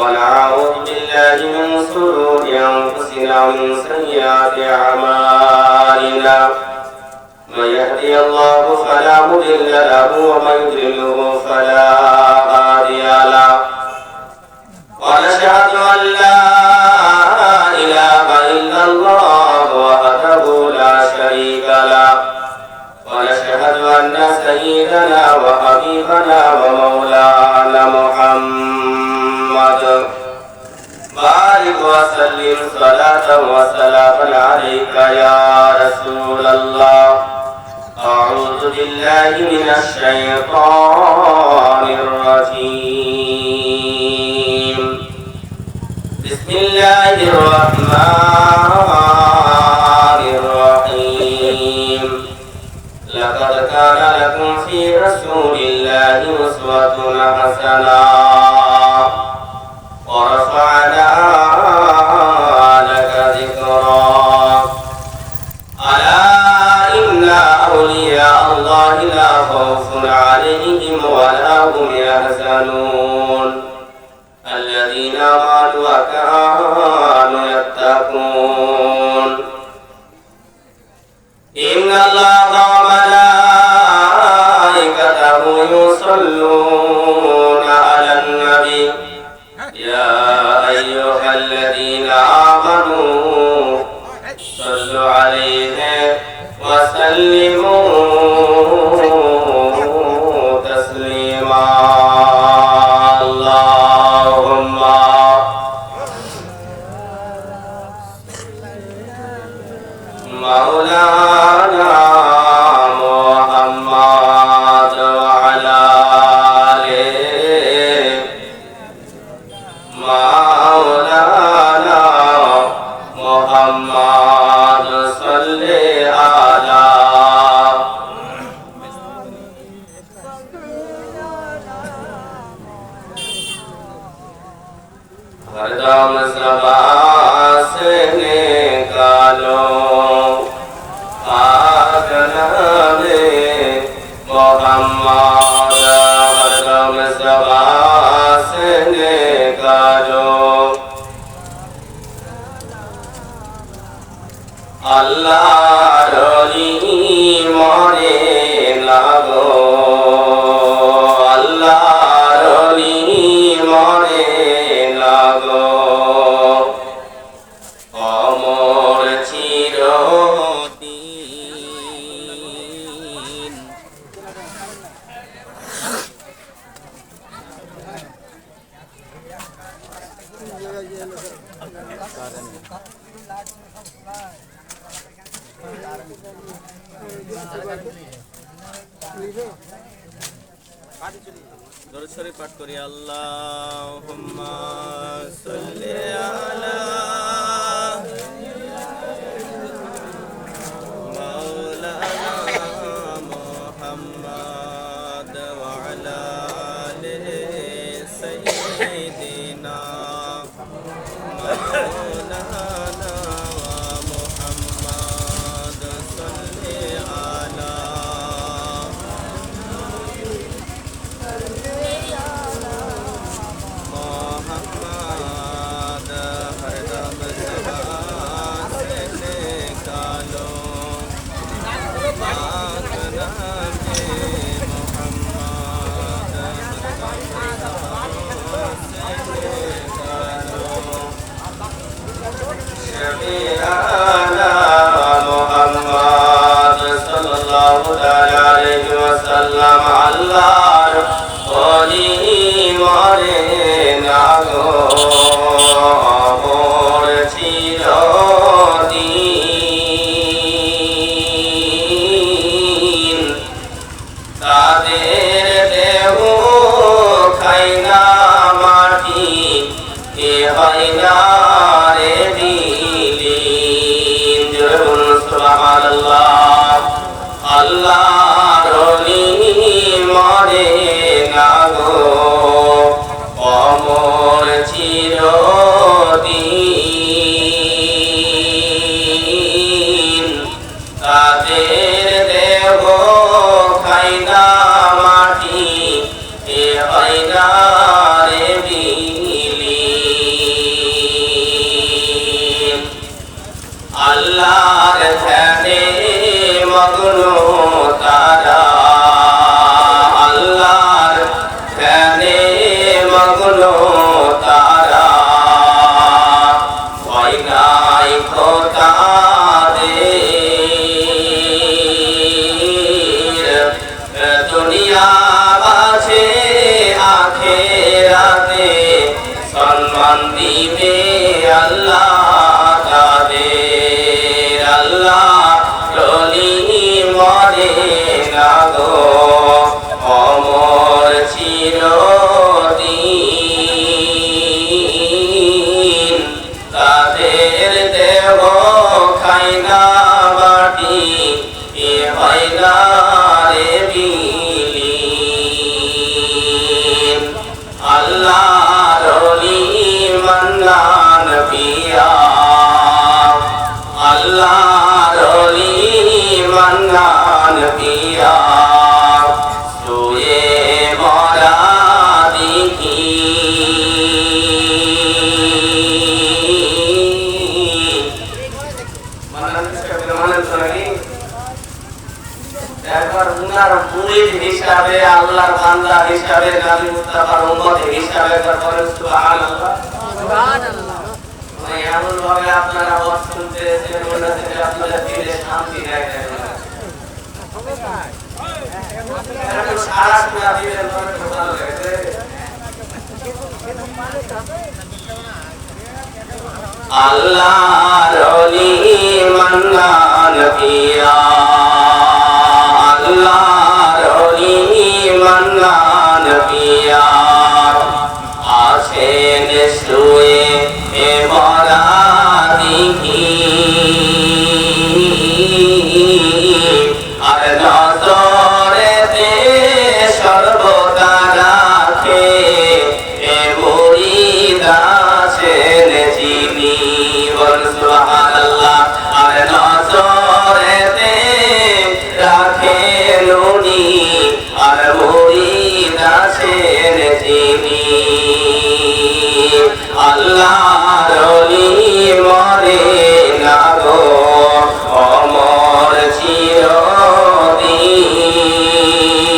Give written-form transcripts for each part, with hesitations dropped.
ونعوذ بالله من شرور أنفسنا ومن سيئات أعمالنا من يهدي الله فلا مضل له ومن يضلله فلا هادي له ونشهد أن لا إله إلا الله وحده لا شريك له ونشهد أن سيدنا وحبيبنا ومولانا محمد بارك وسلم صلاة وسلاما عليك يا رسول الله أعوذ بالله من الشيطان الرجيم بسم الله الرحمن الرحيم لقد كان لكم في رسول الله أسوة حسنة ورفعنا لك ذكرك ألا إن أولياء الله لا خوف عليهم ولا هم يحزنون الذين آمنوا وكانوا يتقون إن الله وملائكته يصلون على النبي يا أيها الذين آمنوا صلوا عليه وسلموا تسليما اللهم مولانا محمد وعلى آله مولانا محمد صل على हरदम सभा से निकालो आगनामे मोहम्मद हरदम सभा से निकालो अल्लाह रोली मोरे लागो अल्लाह रोली मोरे लागो अमर चिरदिन দরুদ শরীফ পাঠ করি আল্লাহুম্মা সাল্লি আলা মাওলানা মুহাম্মদ ওয়া আলা আলি সাইয়্যিদিনা মাওলানা মুহাম্মদ সাল্লি আলা আল্লাহর ওলি মরে না গো অমর চিরদিন তাদের দেহ খাই না মাটি এ হয় না রে বিলীন সুবহানাল্লাহ আল্লাহর ওলি মরে না গো অমর চিরদিন তাদের দেহ খাই না মাটি এ হয় না রে বিলীন মগ্ন তারা ভয় নাই খোদাদের দুনিয়া বাছে আখেরাতে সম্মান দিবে আল্লাহ তাদের আল্লাহ রলি মরে না গো অমর চিরদিন তাদের দেহ খায় না মাটি এ হয় না রে বিলীন আল্লাহ রলি মান্নান পিয়া আল্লাহ রলি মান্নান পিয়া তুয়ে মরা দেখি একবার উনার মুরিদ হিসাবে আল্লাহর বান্দা হিসাবে নবী মুস্তাফার উম্মত হিসাবে একবার বলেন সুবহানাল্লাহ সুবহানাল্লাহ এমন ভাবে আপনারা আওয়াজ শুনতেছেন মনে হচ্ছে যে আপনাদের দিলে শান্তি নেই সারা পুরা দিলের মনে ভালো লাগে আল্লাহ রলি মান্নান পিয়া আল্লাহ রলি মান্নান পিয়া আছেন শুয়ে এ মরা দেখি আর নজরেতে সর্বদা রাখে এ মুরিদ আছেন যিনি বল সুবহানাল্লাহ আর নজরেতে রাখেন উনি আর মুরিদ আছেন যিনি আল্লাহ রলি মরে না গো অমর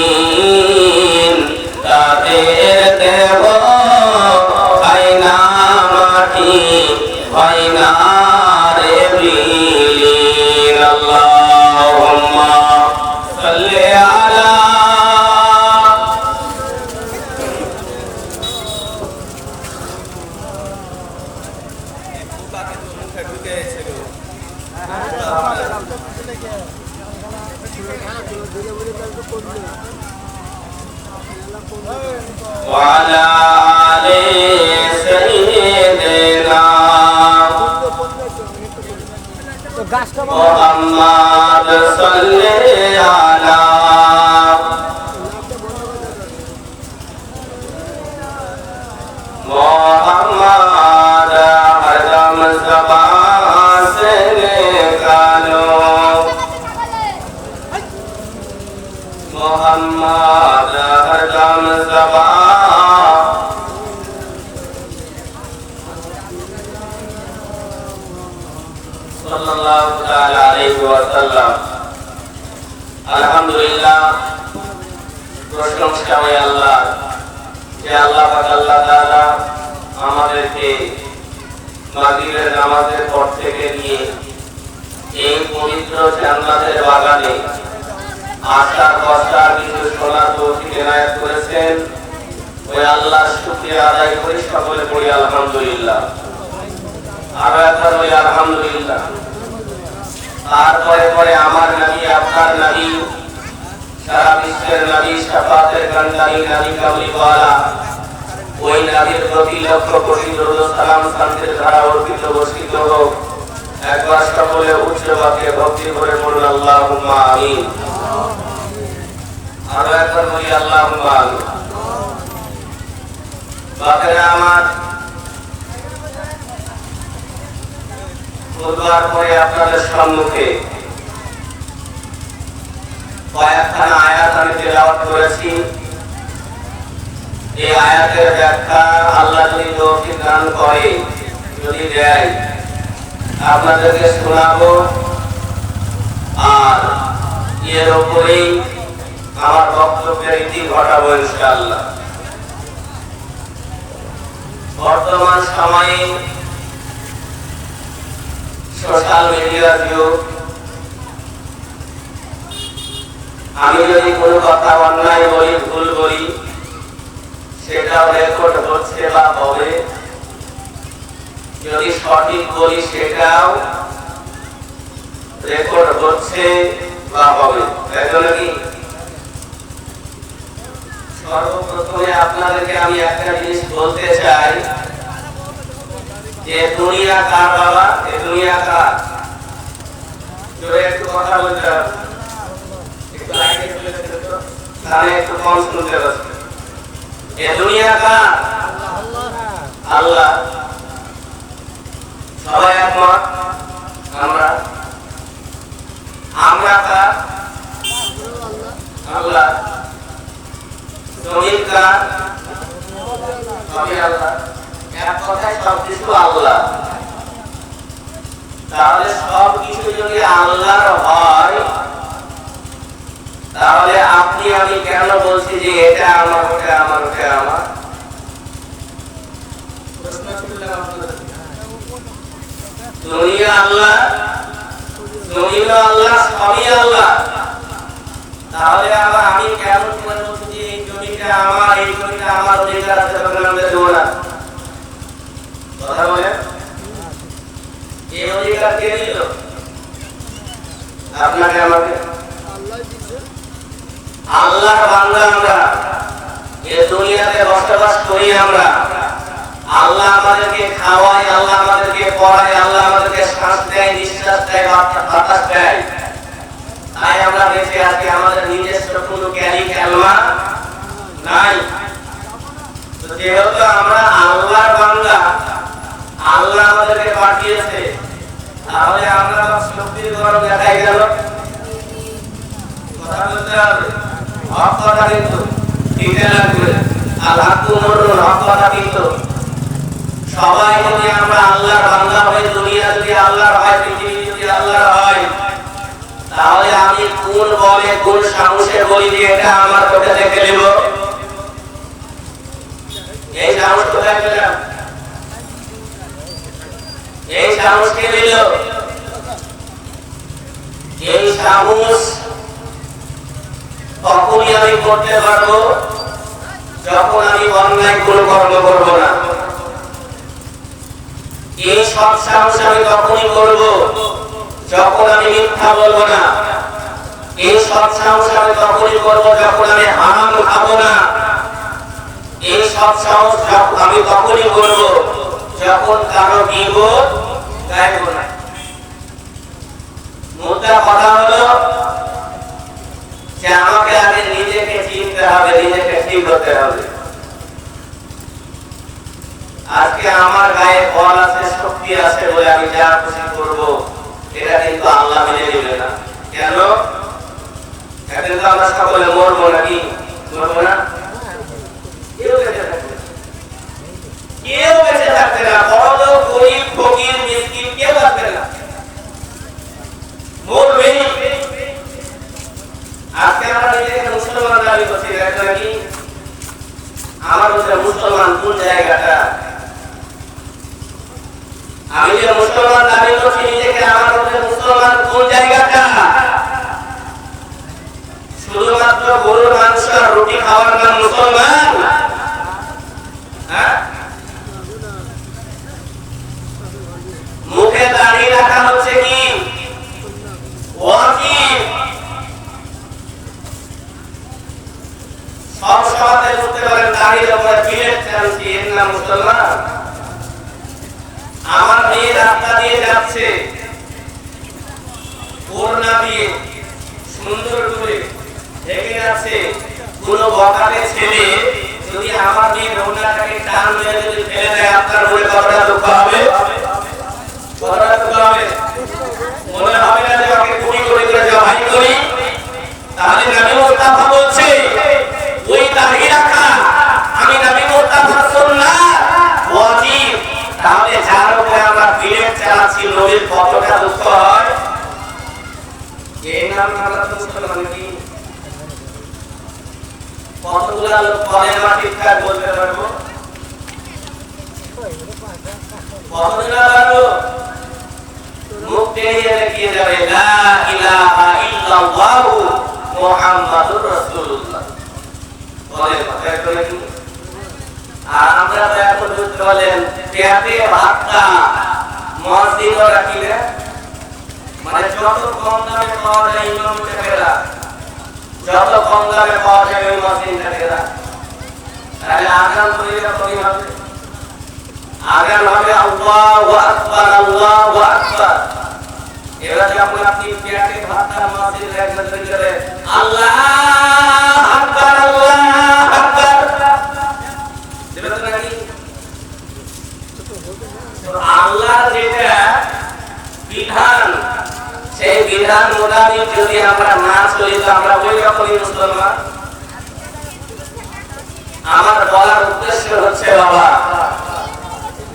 চিরদিন তাদের দেহ খায় না মাটি হয় না রে বিলীন আল্লাহুম্মা সাল্লি আলা وعلى آل سيدنا محمد صلى على محمد हरदम ज़बान से निकालो मोहम्मद हरदम ज़बान सल्लल्लाहु ताला अलैहि वसल्लम আলহামদুলিল্লাহ প্রশংসা হয় আল্লাহ যে আল্লাহ পাক আল্লাহ তাআলা আমাদেরকে মাগরিবের নামাজের পর থেকে নিয়ে এই পবিত্র জান্নাতের বাগানে আসার বসার কিছু শোনার তৌফিক এনায়েত করেছেন ওই আল্লাহর শুকরিয়া আদায় করি সকলে পড়ি আলহামদুলিল্লাহ আরো একবার বলি আলহামদুলিল্লাহ তারপরে পরে আমার নবী আপনার নবী সারা বিশ্বের নবী শাফাতের কান্ডারি নবী কামলিওয়ালা ওই নবীর প্রতি লক্ষ কোটি দরুদ সালাম শান্তির ধারা অর্পিত বর্ষিত হোক একবার সকলে উচ্চ বাক্যে ভক্তি করে পড়ুন আল্লাহুম্মা আমিন আরো একবার বলি আল্লাহুম্মা আমিন বাকেরা আমার খুতবার পরে আপনাদের সম্মুখে কয়েকখানা আয়াত আমি তেলাওয়াত করেছি এই আয়াতের ব্যাখ্যা আল্লাহ যদি তৌফিক দান করে যদি দেয় আপনাদেরকে শোনাবো আর এর উপরেই আমার বক্তব্যের ইতি ঘটাবো ইনশাআল্লাহ বর্তমান সময়ে সোশ্যাল মিডিয়ার যুগ। আমি যদি কোনো কথা অন্যায় বলি, ভুল বলি, সেটাও রেকর্ড হচ্ছে বা হবে। যদি সঠিক বলি সেটাও রেকর্ড হচ্ছে বা হবে। তাই তো নাকি? সর্বপ্রথমে আপনাদেরকে আমি একটা জিনিস বলতে চাই যে দুনিয়া কার বাবা? এই দুনিয়া কার? জোরে একটু কথা বলতে হবে, একটু লাইনে চলে যেতে তো, তাহলে একটু কম শুনতে পাচ্ছি। এই দুনিয়া কার? আল্লাহ। সবাই একমত? আমরা কার? আল্লাহ। জমিন কার? সবই আল্লাহ। এক কথায় সবকিছু আল্লাহ। তাহলে সবকিছু যদি আল্লাহর হয়, তাহলে আপনি আমি কেন বলছি যে এটা আমার, ওটা আমার, ওটা আমার? দুনিয়া আল্লাহ, জমিন আল্লাহ, সবই আল্লাহ। তাহলে আবার আমি কেন বলছি যে এই জমিটা আমার, এই জমিটা আমার, অধিকার আছে, তখন আমাদের দেবো না? কথা বলে এই অধিকার কে দিল? আপনাকে, আমাকে। আল্লাহর বান্দা আমরা, এই দুনিয়াতে বসবাস করি আমরা। আল্লাহ আমাদেরকে খাওয়ায়, আল্লাহ আমাদেরকে পড়ায়, আল্লাহ আমাদেরকে শ্বাস দেয়, নিঃশ্বাস দেয়, বাতাস দেয়। তাই আমরা বেঁচে আছি। আমাদের নিজস্ব কোনো জ্ঞানী খেলনা নাই। যেহেতু আমরা আল্লাহর বান্দা, আল্লাহ আমাদেরকে পাঠিয়েছে, তাহলে আমরা শক্তির গরম দেখাই গেল। কথা বলতে হবে, হক কথা কিন্তু দিতে লাগবে। আল্লাহ কুমরুল হক কথা কিন্তু সবাই যদি আমরা আল্লাহর বান্দা হয়ে, দুনিয়া যদি আল্লাহর হয়, পৃথিবী যদি আল্লাহর হয়, তাহলে আমি কোন বলে, কোন সাহসে বলি যে এটা আমার চোখে দেখে নেব? এই সাহস কোথায় পেলাম? এই সাহস কে দিল? এই সাহস তখনই আমি করতে পারবো যখন আমি অন্যায় কোনো কর্ম করব না। এই সব সাহস আমি তখনই করব যখন আমি মিথ্যা বলবো না। এই সব সাহস আমি তখনই করব যখন আমি হারাম খাবো না। এই সব সাহস আমি তখনই করব যখন কারো বিপদ গাইব না। মুদ্রা কথা হলো যে আমাকে আগে নিজেকে চিনতে হবে, নিজেকে ঠিক হতে হবে। আজকে আমার গায়ে বল আছে, শক্তি আছে বলে আমি যা খুশি করবো, এটা কিন্তু আল্লাহ মেনে নেবে না। কেন? একদিন তো আমরা সকলে মরবো, নাকি মরবো না? কেউ বেঁচে থাকবে না, বড় লোক, গরিব, ফকির, মিসকিন, কেউ থাকবে না, মরবে। আজকে আমরা নিজেকে মুসলমান দাবি করছি, নাকি? আমার মধ্যে মুসলমান কোন জায়গাটা? আমি যে মুসলমান দাবি করছি নিজেকে, আমার মধ্যে মুসলমান কোন জায়গাটা? শুধুমাত্র গরুর মাংস আর রুটি খাওয়ার নাম মুসলমান? মুখে দাড়ি রাখা হচ্ছে কি ওয়াজিব? সব সমাজে বুঝতে পারেন দাড়ির উপরে বিলেট চালছি, এর নাম মুসলমান? আমার মেয়ে রাস্তা দিয়ে যাচ্ছে, ওড়না দিয়ে সুন্দর করে ঢেকে যাচ্ছে, কোন বকাটে ছেলে যদি আমার মেয়ের ওড়নাটাকে টান মেরে যদি ফেলে দেয়, আপনার মনে কতটা দুঃখ হবে? কতটা দুঃখ হবে? মনে হবে না যে ওকে গুলি করে করে জবাই করি? তাহলে নবী মুস্তাফা বলছে ওই দাড়ি রাখা আমি নবী মুস্তাফার সুন্নাহ ওয়াজিব। তাহলে যার উপরে আমরা বিলেট চালাচ্ছি, নবীর কতটা দুঃখ হয়? এই নাম আমরা তো মুসলমান কি? কতগুলা লোক কলেমা ঠিকঠাক বলতে পারবো? কতদিন বাড়লো মুখ টেনে দেখিয়ে যাবে লা ইলাহা ইল্লাল্লাহু মুহাম্মাদুর রাসূলুল্লাহ বলে কথা করে কি আর আমরা তো এখন বুঝতে বলেন পেটে ভাতটা মসজিদে রাখিলে মানে যত কম দামে পাওয়া যায় ইমাম সাহেবরা যত কম দামে পাওয়া যায় ওই মসজিদ সাহেবরা তাহলে আগাম তৈরিটা করি হবে আগাম হবে আল্লাহু আকবার আল্লাহু আকবার এরা যখন আপনি পেটে ভাতটা মসজিদ রাখবেন তৈরি আল্লাহু আকবার আল্লাহু আকবার দেবেন নাকি আল্লাহ যেটা বিধান সেই বিধান মোতাবেক যদি আমরা না চলি তো আমরা ওই রকমই মুসলমান। আমার বলার উদ্দেশ্য হচ্ছে বাবা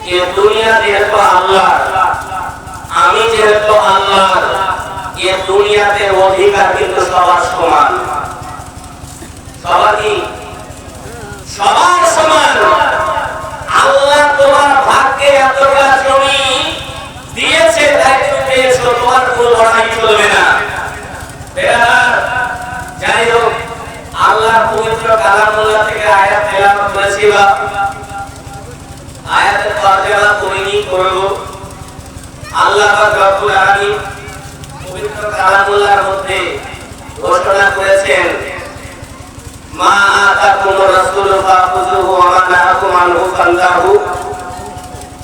যে দুনিয়া যেহেতু আল্লাহ আমি যেহেতু আল্লাহ এ দুনিয়াতে অধিকার কিন্তু সবার সমান সবারই সবার সমান। আল্লাহ তোমার ভাগ্যে এতটা জমি দিয়েছে তাই তুমি পেয়েছো তোমার কোনো লড়াই চলবে না। যাই হোক আল্লাহর পবিত্র কালামুল্লাহ থেকে আয়াত তেলাওয়াত করেছি বা আয়াতের তরজমা করে কি করব আল্লাহ পাক রব্বুল আলামিন পবিত্র কালামুল্লাহর মধ্যে ঘোষণা করেছেন মা আতাকুমুর রাসূলু ফাখুযুহু ওয়া মা নাহাকুম আনহু ফান্তাহু।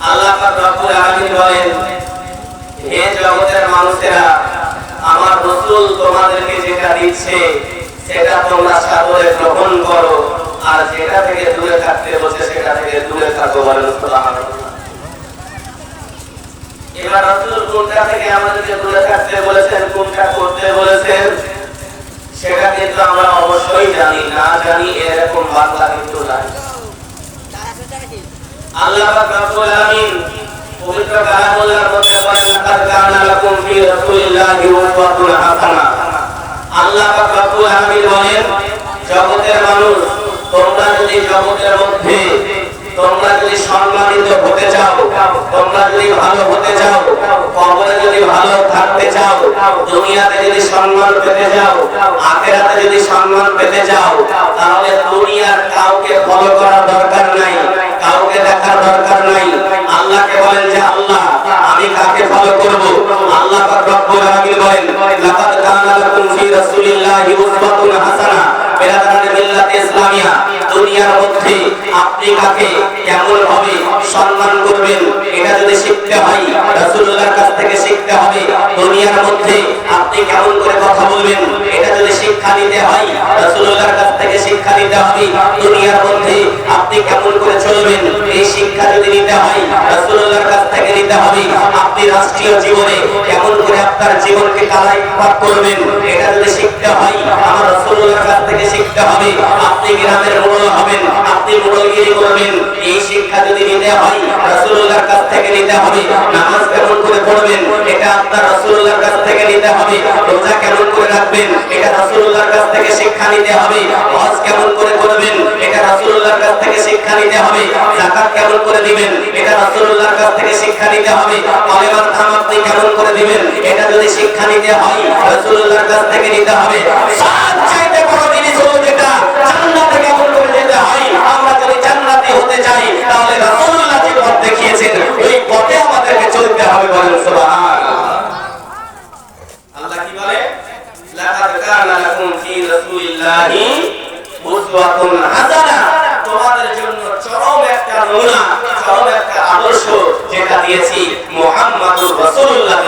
আল্লাহ পাক রব্বুল আলামিন বলেন হে জগতের মানুষেরা আমার রাসূল তোমাদেরকে যেটা দিচ্ছে সেটা তোমরা সাদরে গ্রহণ করো আর যেটা থেকে দূরে থাকতে বলছে সেটা থেকে দূরে থাকো বলেন সুবহানাল্লাহ। এবার রাসূল কোনটা থেকে আমাদেরকে দূরে থাকতে বলেছেন কোনটা করতে বলেছেন সেটা কিন্তু আমরা অবশ্যই জানি না জানি এরকম বাংলা কিন্তু নাই। আল্লাহ পাক রব্বুল আলামিন পবিত্র কালামুল্লাহর মধ্যে বলেন লাকাদ কানা লাকুম ফি রাসূলিল্লাহি উসওয়াতুন হাসানাহ। আল্লাহ পাক রব্বুল আলামিন বলেন জগতের মানুষ তোমরা যদি জগতের মধ্যে তোমরা যদি সম্মানিত হতে চাও তোমরা যদি ভালো হতে চাও কবরে যদি ভালো থাকতে চাও দুনিয়াতে যদি সম্মান পেতে চাও আখিরাতে যদি সম্মান পেতে চাও তাহলে দুনিয়ার কাউকে ফলো করার দরকার নাই কাউকে দেখার দরকার নাই। আল্লাহকে বলেন যে আল্লাহ আমি কাকে ফলো করব। আল্লাহ পাক রব্বুল আলামিন বলেন লাকাদ কানা লাকুম ফি রাসূলিল্লাহি উসওয়াতুন হাসানাহ। বিরাদারানে মিল্লাত ইসলামিয়া দুনিয়ার মধ্যে আপনি কাকে কেমন ভাবে সম্মান করবেন এটা যদি শিখতে হয় রাসূলুল্লাহর কাছ থেকে শিখতে হবে। দুনিয়ার মধ্যে আপনি কেমন করে কথা বলবেন এটা যদি শিক্ষা নিতে হয় রাসূলুল্লাহর কাছ থেকে শিক্ষা নিতে হবে। দুনিয়ার মধ্যে আপনি কেমন করে চলবেন এই শিক্ষা যদি নিতে হয় রাসূলুল্লাহর কাছ থেকে নিতে হবে। আপনি রাষ্ট্রীয় জীবনে কেমন করে আপনার জীবনকে কালাইপাত করবেন এটা যদি শিখতে হয় আমার রাসূলুল্লাহর কাছ থেকে শিখতে হবে। আপনি গ্রামের মোড়ল হবেন আপনি মোড়লগিরি করবেন এই শিক্ষা যদি নিতে হয় রাসূলুল্লাহর কাছ থেকে নিতে হবে। নামাজ কেমন করে পড়বেন এটা আপনার রাসূলুল্লাহর কাছ থেকে নিতে হবে। রোজা কেমন করে রাখবেন এটা রাসূলুল্লাহর কাছ থেকে শিক্ষা নিতে হবে। হজ কেমন করে করবেন এটা রাসূলুল্লাহর কাছ থেকে শিক্ষা নিতে হবে। যাকাত কেমন করে দিবেন এটা রাসূলুল্লাহর কাছ থেকে শিক্ষা নিতে হবে। কলেমার দাম আপনি কেমন করে দিবেন এটা যদি শিক্ষা নিতে হয় রাসূলুল্লাহর কাছ থেকে নিতে হবে। সবচেয়ে বড় জিনিস হলো যেটা জান্নাতে কেমন করে যেতে হয় আমরা যদি জান্নাতি হতে চাই তাহলে রাসূলুল্লাহ যে পথ দেখিয়েছেন ওই পথে আমাদেরকে চলতে হবে বলেন সুবহানাল্লাহ। আল্লাহ কি বলে লাকাদ কানা লাকুম ফি রাসূলিল্লাহি উসওয়াতুন হাসানাহ। তোমাদের জন্য চরম একটা নমুনা চরম একটা আদর্শ যেটা দিয়েছি মুহাম্মাদুর রাসূলুল্লাহ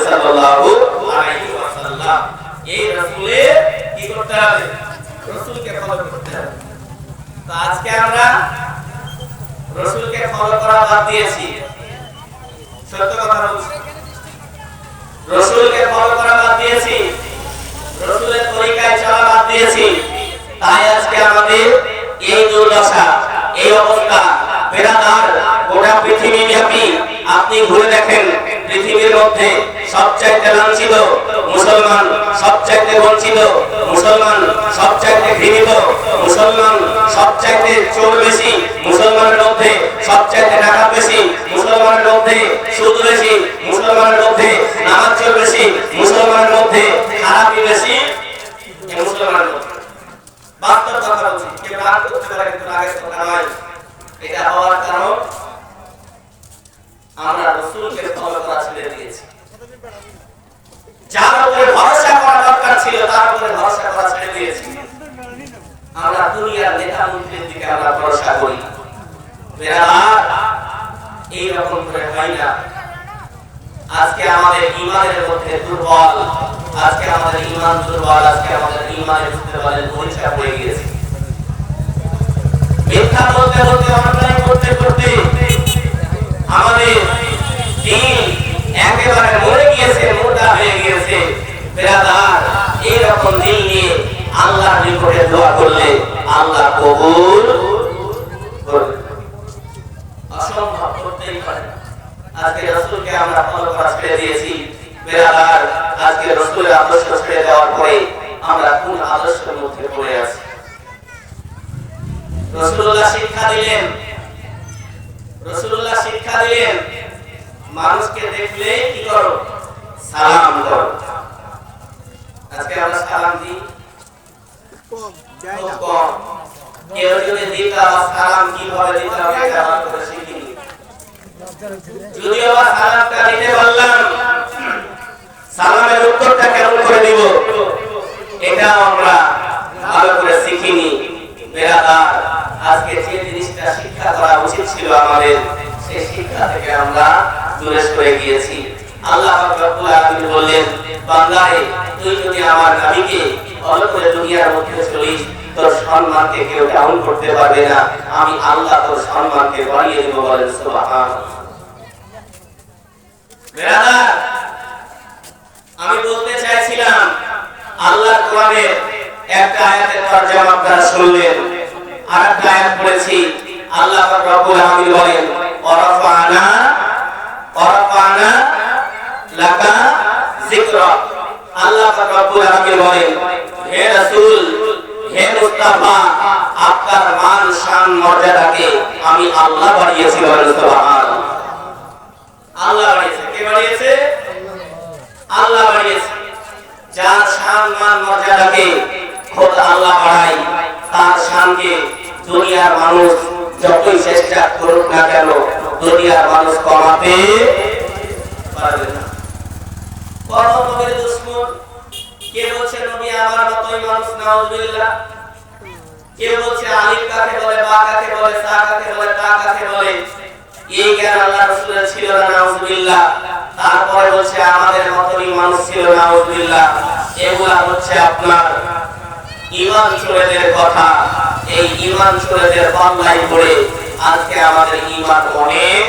সাল্লাল্লাহু আলাইহি ওয়াসাল্লাম। এই রাসূলের কি করতে হবে রাসূলকে ফলো করতে হবে। তো আজকে আমরা রাসূলকে ফলো করা বাদ দিয়েছি সত্য কথা বলছি রাসূলকে ফলো করা বাদ দিয়েছি রাসূলের তরিকায় চলা বাদ দিয়েছি। তাই আজকে আমাদের এই দুর্দশা এই অবস্থা বেরাদার গোটা পৃথিবী ব্যাপী আপনি ঘুরে দেখেন পৃথিবীর মধ্যে সবচাইতে লাঞ্ছিত মুসলমান সবচাইতে বঞ্চিত মুসলমান সবচাইতে ঘৃণিত মুসলমান সবচাইতে চোর বেশি মুসলমানের মধ্যে সবচাইতে ডাকাত বেশি মুসলমানের মধ্যে মধ্যে সুদ বেশি, মুসলমানের মধ্যে নামাজ চোর বেশি, মুসলমানের মধ্যে খারাপি বেশি, এই মুসলমানের মধ্যে বাস্তব কথা বলছি। কেউ রাগ করতে পারে কিন্তু রাগের কথা নয়। এটা হওয়ার কারণ আমরা রাসূলকে ফলো করা ছেড়ে দিয়েছি। যার উপরে ভরসা করা দরকার ছিল তার উপরে ভরসা করা ছেড়ে দিয়েছি। আমরা দুনিয়ার নেতা মন্ত্রীর দিকে আমরা ভরসা করি। এই রকম করে হয় না। আজকে আমাদের ঈমানের মধ্যে দুর্বল, আজকে আমাদের ঈমান দুর্বল, আজকে আমাদের ঈমানের বুঝতে পারেন পরীক্ষা পড়ে গিয়েছে। মিথ্যা বলতে বলতে অন্যায় করতে করতে আমাদের দিন একেবারে মরে গিয়েছে, মুর্দা হয়ে গিয়েছে। বেরাদার, এই রকম দিন নিয়ে আল্লাহর নিকটে দোয়া করলে আল্লাহ কবুল করবে। অসম্ভব করতেই পারে। আজকে রাসূলকে আমরা ফলো করা ছেড়ে দিয়েছি। বেরাদার, আজকে রাসূলের আদর্শ ছেড়ে দেওয়ার পরে আমরা কোন আদর্শের মধ্যে পড়ে আছি? রাসূলুল্লাহ শিক্ষা দিলেন, রাসূলুল্লাহ শিক্ষা দিলেন মানুষকে দেখলে কি করো? সালাম করো। আজকে আমরা সালাম দিই কম। কেউ যদি দিতে সালাম কিভাবে দিতে হবে এটা আমরা শিখিনি। যদিও সালামটা দিতে বললাম, সালামের উত্তরটা কেমন করে দিব এটা আমরা ভালো করে শিখিনি। বেরাদার, আজকে যে জিনিসটা শিক্ষা করা উচিত ছিল আমাদের, সেই শিক্ষা থেকে আমরা দূরে সরে গিয়েছি। আল্লাহ পাক রব্বুল আলামিন বললেন, বান্দারে তুই যদি আমার নবীকে ফলো করে দুনিয়ার মধ্যে চলিস, তোর সম্মানকে কেউ ডাউন করতে পারবে না, আমি আল্লাহ তোর সম্মানকে বাড়িয়ে দেব। বলেন সুবহানাল্লাহ। বেরাদার, আমি বলতে চাইছিলাম আল্লাহর কোরআনের একটা আয়াতের তরজমা আপনারা শুনলেন। আরেকটা আয়াত পড়েছি, আল্লাহ পাক রব্বুল আলামিন বলেন, ওয়ারাফানা লাকা যিকরা। আল্লাহ পাক রব্বুল আলামিন বলেন, হে রাসূল, হে মুস্তাফা, আপনার মান শান মর্যাদাকে আমি আল্লাহ বাড়িয়েছি। বলেন সুবহানাল্লাহ। আল্লাহ বাড়িয়েছে। কে বাড়িয়েছে? আল্লাহ বাড়িয়েছে। যার শান মান মর্যাদাকে খোদ আল্লাহ বাড়ায়, তার শানকে দুনিয়ার মানুষ যতই চেষ্টা করুক না কেন দুনিয়ার মানুষ কমাতে পারবে না। কত নবীর দুশমন, কে বলছে নবী আমার মতই মানুষ, নাউজুবিল্লাহ। কে বলছে আলিফ কাকে বলে, বা কাকে বলে, সা কাকে বলে, তা কাকে বলে, এই জ্ঞান আল্লাহ রাসূলের ছিল না, নাউজুবিল্লাহ। তারপরে বলছে আমাদের মতই মানুষ ছিল, নাউজুবিল্লাহ। এগুলা হচ্ছে আপনার ঈমান চোরেদের কথা। এই ঈমান চোরেদের পাল্লায় পড়ে আজকে আমাদের ঈমান অনেক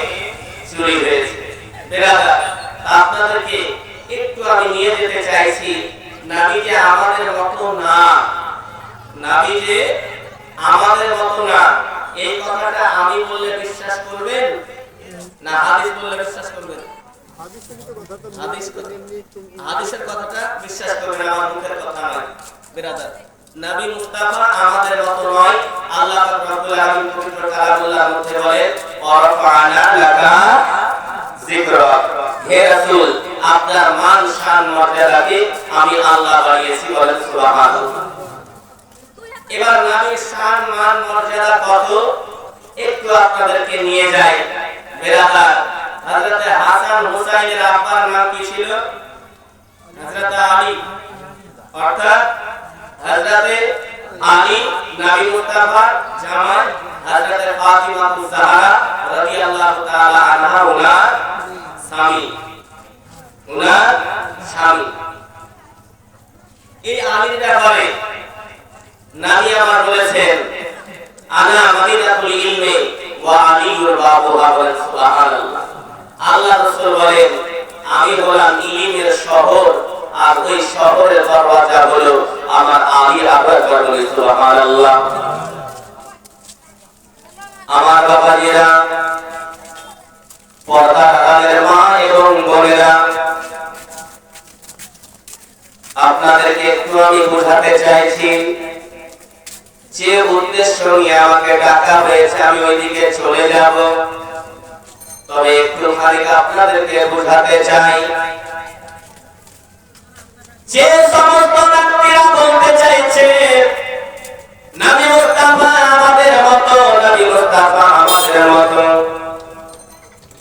চুরি হয়েছে। বেরাদার, আপনাদেরকে একটু আমি নিয়ে যেতে চাইছি, নবী যে আমাদের মতো না, নবী যে আমাদের মতো না, এই কথাটা আমি বললে বিশ্বাস করবেন না হাদিস বললে বিশ্বাস করবেন? হাদিসের কথাটা বিশ্বাস করবেন, আমার মুখের কথা নয়। বেরাদার, নবী মুস্তাফা আমাদের মতো নয়। আল্লাহ পাক রব্বুল আলামিন পবিত্র কালামুল্লাহর মধ্যে বলেন, ওয়ারাফানা লাকা যিকরা। হে রাসূল, আপনার মান শান মর্যাদাকে আমি আল্লাহ বাড়িয়েছি। বলেন সুবহানাল্লাহ। এবার নবীর শান মান মর্যাদা কত একটু আপনাদেরকে নিয়ে যাই। বেরাদার, হযরত হাসান হুসাইনের আব্বার নাম কি ছিল? হযরত আলী। অর্থাৎ হযরত আলী নবী মুস্তাফার জামাই, হযরত ফাতিমা তুজ-জাহরা রাদিয়াল্লাহু তাআলা আনহা ওনার স্বামী, ওনার স্বামী। এই আলীর ব্যাপারে নবী আমার বলেছেন, আনা মাদিনাতুল ইলমি ওয়া আলিউল বাবুহা। বলেন সুবহানাল্লাহ। আল্লাহ রাসূল বলেন, আমি হলাম ইলমের শহর, আর ওই শহরের দরওয়াজা হলো আমার আলী আবার। বলেন সুবহানাল্লাহ। আমার বাবাজিরা, পর্দার আড়ালের মা এবং বোনেরা, আপনাদেরকে একটু আমি বোঝাতে চাইছি, যে উদ্দেশ্য নিয়ে আমাকে ডাকা হয়েছে আমি ওইদিকে চলে যাব, তবে একটু খানিক আপনাদেরকে বোঝাতে চাই, যে সমস্ত ব্যক্তিরা বলতে চাইছে নবী মুস্তাফা আমাদের মতো, নবী মুস্তাফা আমাদের মতো,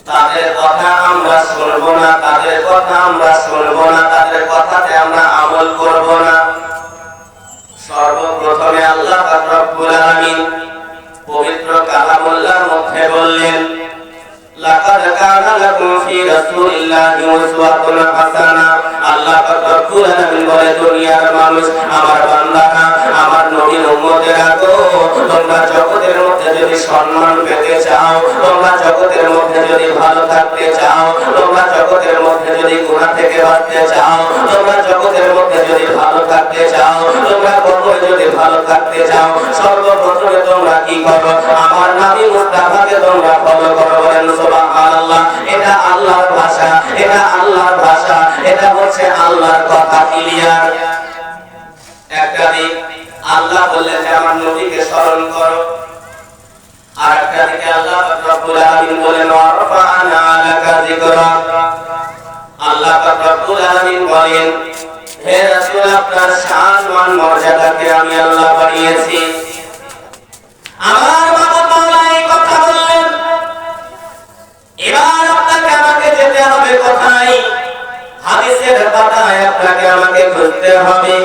তাদের কথা আমরা শুনবো না, তাদের কথা আমরা শুনবো না, তাদের কথাতে আমরা আমল করব না। সর্বপ্রথমে আল্লাহ পাক রব্বুল আলামিন পবিত্র কালামুল্লাহর মধ্যে বললেন, লাকাদ কানা লাকুম ফি রাসূলিল্লাহি উসওয়াতুন হাসানাহ। আল্লাহ পাক রব্বুল আলামিন বলে, দুনিয়ার মানুষ, আমার বান্দারা, আমার নবীর উম্মতেরা, তোমরা জগতের মধ্যে যদি সম্মান পেতে চাও, তোমরা জগতের মধ্যে যদি ভালো থাকতে চাও, তোমরা জগতের মধ্যে যদি গুনাহ থেকে বাঁচতে চাও, তোমরা জগতের মধ্যে যদি ভালো থাকতে চাও, তোমরা কখনো যদি ভালো থাকতে চাও, সর্বপ্রথমে তোমরা কি করো? আমার নবী মুস্তাফাকে তোমরা ফলো করো। বলেন সুবহানাল্লাহ। এটা আল্লাহর ভাষা, এটা আল্লাহর ভাষা, এটা হচ্ছে আল্লাহর কথা। ক্লিয়ার? একটা দিক আল্লাহ বললেন যে আমার নবীকে স্মরণ করো, আর একটা দিকে আল্লাহ রাব্বুল আলামিন বলেন ওয়ারফা'না লাকা যিকরাক। আল্লাহ রাব্বুল আলামিন বলেন, হে রাসূল, আপনার শান মান মর্যাদাকে আমি আল্লাহ বাড়িয়েছি। আমার মাবুদ মাওলা এই কথা বললেন। এবার আপনাকে আমাকে যেতে হবে কোথায়? হাদিসের পাতায় আপনাকে আমাকে খুঁজতে হবে।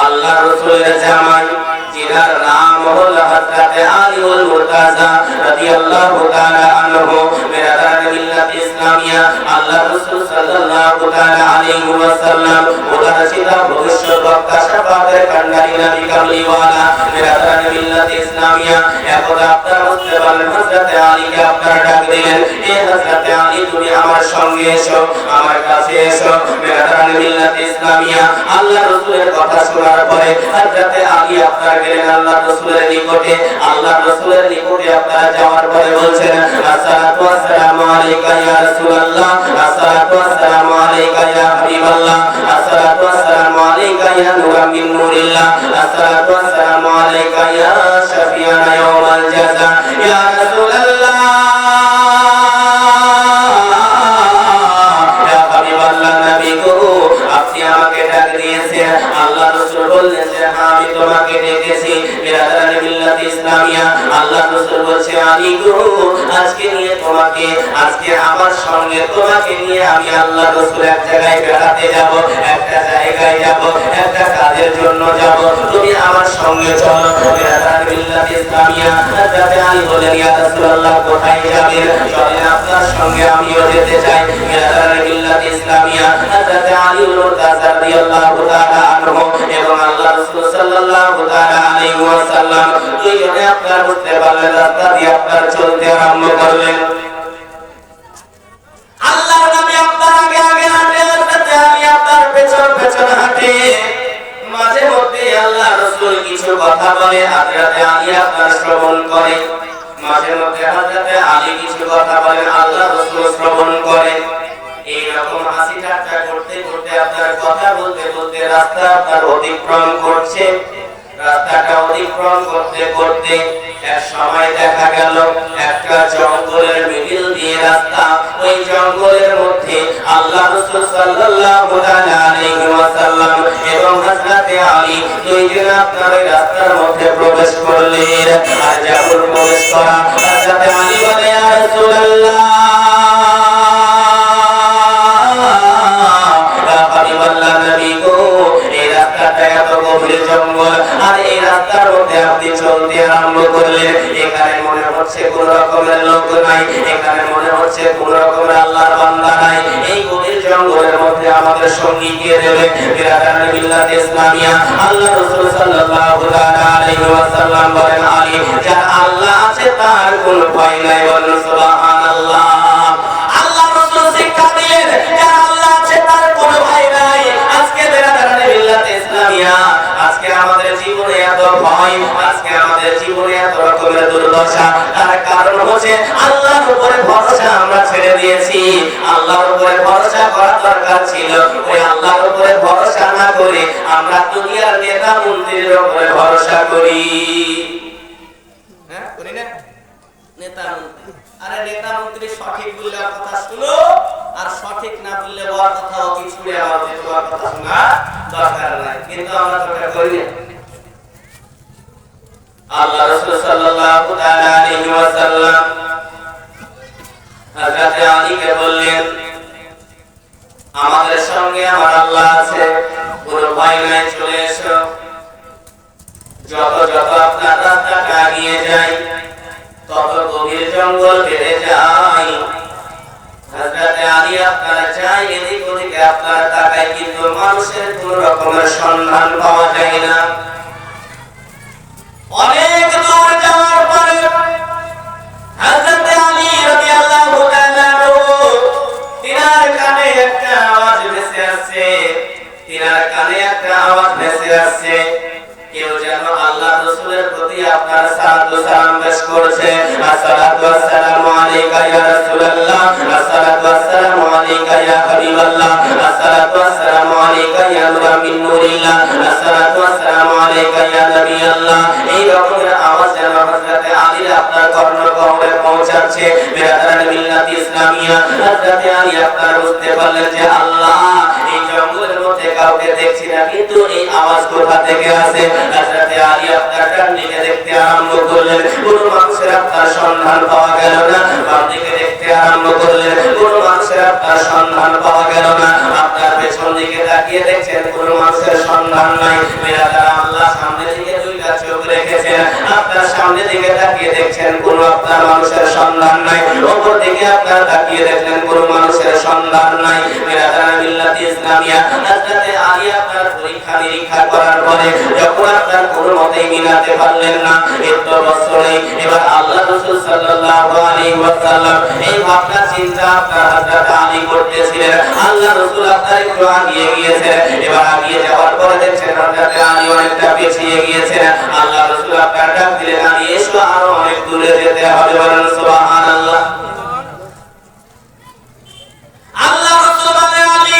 আল্লাহ রাসূলের জামাই, যিনার নাম হলো হযরত আলীউল মুরতাজা রাদিয়াল্লাহু তাআলা আনহু, মেরাদার মিল্লাত ইসলামিয়া, আল্লাহ রাসূল সাল্লাল্লাহু তাআলা আলাইহি ওয়াসাল্লাম, ওনার সিদা ভবিষ্যৎ বক্তা, শাফাতের কান্ডারি, নবী কামলিওয়ালা, মেরাদার মিল্লাত ইসলামিয়া। এখন আপনারা বুঝতে পারলেন, হযরত আলীকে আপনারা ডাক দিলেন, এ হযরত আলী, তুমি আমার সঙ্গে এসো, আমার কাছে এসো। মেরাদার মিল্লাত ইসলামিয়া। আল্লাহ রাসূলের কথা শোনার পরে হযরত আলী আপনারা গেলেন আল্লাহ রাসূলের নিকটে। আল্লাহ রাসূলের নিকটে আপনারা যাওয়ার পরে বলছেন, আসসালাতু ওয়াসসালামু আলাইকা ইয়া রাসূলুল্লাহ, আসসালাতু ওয়াসসালামু আলাইকা ইয়া হাবিবাল্লাহ, আসসালাতু ওয়াসসালামু আলাইকা ইয়া নূরাম মিন নূরিল্লাহ, আসসালাতু ওয়াসসালামু আলাইকা ইয়া শাফিয়ানা ইয়াওমাল জাযা, ইয়া রাসূলুল্লাহ, ইয়া হাবিবাল্লাহ, নবী গো, আপনি আমাকে ডাক দিয়েছেন। আল্লাহ রাসূল বললেন যে আমি তোমাকে ডেকেছি। বিরাদার মিল্লাত ইসলামিয়া। আল্লাহ রাসূল বলছে, আলী গো, আজকে নিয়ে তোমাকে, আজকে আমার সঙ্গে তোমাকে নিয়ে আমি আল্লাহ রাসূল এক জায়গায় বেড়াতে যাব, একটা জায়গায় যাব, একটা কাজের জন্য যাব, তুমি আমার সঙ্গে চলো। বিরাদার মিল্লাত ইসলামিয়া। হযরত আলী বলেন, ইয়া রাসূলুল্লাহ, কোথায় যাবেন? চলেন, আপনার সঙ্গে আমিও যেতে চাই। বিরাদার মিল্লাত ইসলামিয়া। হযরত আলী মুরতাজা রাদিয়াল্লাহু তাআলা আনহু এবং আল্লাহ রাসূল সাল্লাল্লাহু তাআলা আলাইহি ওয়াসাল্লাম দুইজনে আপনার বুঝতে পারলেন, রাস্তা দিয়ে আপনার চলতে আরম্ভ করলেন। আল্লাহর নবী আপনার আগে আগে হাঁটে, রাস্তাতে আমি আপনার পেছন পেছন হাঁটে। মাঝে মধ্যে আল্লাহ রাসূল কিছু কথা বলে, হযরত আলী আপনার শ্রবণ করে। মাঝে মধ্যে হযরত আলী কিছু কথা বলেন, আল্লাহ রাসূল শ্রবণ করে। এইরকম হাসি ঠাট্টা করতে করতে, আপনার কথা বলতে বলতে রাস্তা আপনার অতিক্রম করছে। রাস্তাটা অতিক্রম করতে করতে এক সময় দেখা গেল একটা জঙ্গলের মিডিল দিয়ে রাস্তা। ওই জঙ্গলের মধ্যে আল্লাহ রাসূল সাল্লাল্লাহু আলাইহি ওয়াসাল্লাম এবং হযরত আলী দুইজন আপনার ওই রাস্তার মধ্যে প্রবেশ করলেন। আর যখন প্রবেশ করা, হযরত আলী বলে, ইয়া রাসূলুল্লাহ, জঙ্গল, আর এই রাস্তার মধ্যে আপনি চলতে আরম্ভ করলেন। এখানে মনে হচ্ছে কোন রকমের লোক নাই, এখানে মনে হচ্ছে কোন রকমের আল্লাহর বান্দা নাই। এই গভীর জঙ্গলের মধ্যে আমাদের সঙ্গী কে দেবে? বিরাদার মিল্লাত ইসলামিয়া। আল্লাহ রাসূল সাল্লাল্লাহু আলাইহি ওয়াসাল্লাম বলেন, আলী, যার আল্লাহ আছে তার কোনো ভয় নাই। বলেন সুবহানাল্লাহ। আল্লাহ রাসূল শিক্ষা দিলেন, যার আল্লাহ আছে তার কোনো ভয় নাই। আজকে বিরাদার মিল্লাত ইসলামিয়া, আজকে আমাদের জীবনে এত ভয়, আজকে আমাদের জীবনে এত রকমের দুর্দশা, তার কারণ হচ্ছে আল্লাহর উপরে ভরসা আমরা ছেড়ে দিয়েছি। আল্লাহর উপরে ভরসা করা দরকার ছিল, ওই আল্লাহর উপরে ভরসা না করে আমরা দুনিয়ার নেতা মন্ত্রীর উপরে ভরসা করি। হ্যাঁ, করি না? নেতা মন্ত্রী। আরে নেতা মন্ত্রী সঠিক বললে কথা শুনো, আর সঠিক না বললে ওর কথা ওকে ছুড়ে আমাদের তোমার কথা শোনা দরকার নাই। কিন্তু আমরা তো এটা করি না। আল্লাহ রাসূল সাল্লাল্লাহু তাআলা আলাইহি ওয়াসাল্লাম হযরত আলীকে বললেন, আমাদের সঙ্গে আমার আল্লাহ আছে, কোনো ভয় নাই, চলে এসো। যত যত আপনার রাস্তাটা এগিয়ে যায় তত গভীর জঙ্গল বেড়ে যায়। হযরত আলী আপনারা চাই এদিক ওদিকে আপনারা তাকায়, কিন্তু মানুষের কোন রকমের সন্ধান পাওয়া যায় না। অনেক দূর যাওয়ার পরে হযরত আলী রাদিয়াল্লাহু তাআলা তিনার কানে একটা আওয়াজ ভেসে আসছে, তিনার কানে একটা আওয়াজ ভেসে আসছে, কেউ যেন আল্লাহ রাসূলের প্রতি আপনার সালাতু সালাম পেশ করছে। আসসালাতু ওয়াসসালামু আলাইকা ইয়া রাসূলুল্লাহ, আসসালাতু ওয়াসসালামু আলাইকা ইয়া হাবিবাল্লাহ, আসসালাতু ওয়াসসালামু আলাইকা ইয়া নূরা মিন নূরিল্লাহ, আসসালাতু ওয়াসসালামু আলাইকা ইয়া নবিয়াল্লাহ। এই রকমের আওয়াজ যেন হযরত আলী আপনার কর্ণগহ্বরে পৌঁছাচ্ছে। বিরাদারান মিল্লাত ইসলামিয়া, হযরত আলী আপনার বুঝতে পারলেন যে আল্লাহ এই জঙ্গলের মধ্যে কাউকে দেখছি না, কিন্তু এই আওয়াজ কোথা থেকে আসে। হযরত আলী আপনার ডান দিকে দেখতে আরম্ভ করলেন, কোনো মানুষের আপনার সন্ধান পাওয়া গেল না। বাম দিকে দেখতে আরম্ভ করলেন, কোনো মানুষের আপনার সন্ধান পাওয়া গেল না। আপনার পেছন দিকে তাকিয়ে দেখছেন, কোনো মানুষের সন্ধান নাই। বিরাদার আল্লাহ সামনে দিকে দুইটা চোখ রেখেছেন, আপনার সামনে দিকে তাকিয়ে দেখছেন, কোনো আপনার মানুষের সন্ধান নাই। ওপর দিকে আপনার তাকিয়ে দেখলেন, কোনো মানুষের সন্ধান নাই। বিরাদার মিল্লাত ইসলামিয়া, হযরত আলী আপনার পরীক্ষা নিরীক্ষা করার পরে যখন আপনার কোনো মতেই মিলাতে পারলেন না, এত বছরে এবার আল্লাহ রাসূল সাল্লাল্লাহু আলাইহি ওয়াসাল্লাম এই ভাবনা চিন্তা আপনার হযরত আলী করতেছিলেন। আল্লাহ রাসূল আপনার একটু আগিয়ে গিয়েছেন, এবার আগিয়ে যাওয়ার পরে দেখছেন হযরত আলী অনেকটা পিছিয়ে গিয়েছেন। আল্লাহ রাসূল আপনার ডাক দিলেন, আলী এসো, আরো অনেক দূরে যেতে হবে। বলেন সুবহানাল্লাহ। আল্লাহ রাসূল বলেন, আলী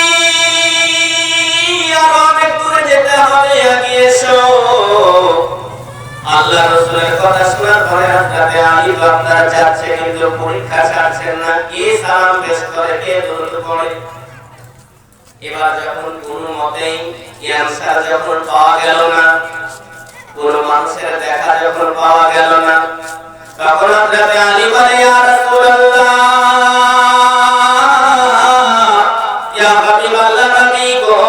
আরো অনেক দূরে যেতে হবে, এগিয়ে এসো। আল্লাহ রাসূলের কথা শোনার পরে হযরত আলী আপনার যাচ্ছে, কিন্তু পরীক্ষা ছাড়ছেন না, কে সালাম পেশ করে, কে দরুদ পড়ে। এবার যখন কোনো মতেই অ্যানসার যখন পাওয়া গেল না, কোনো মানুষের দেখা যখন পাওয়া গেল না, তখন হযরত আলী বলে, ইয়া রাসূলুল্লাহ, ইয়া হাবিবাল্লাহ, নবী গো,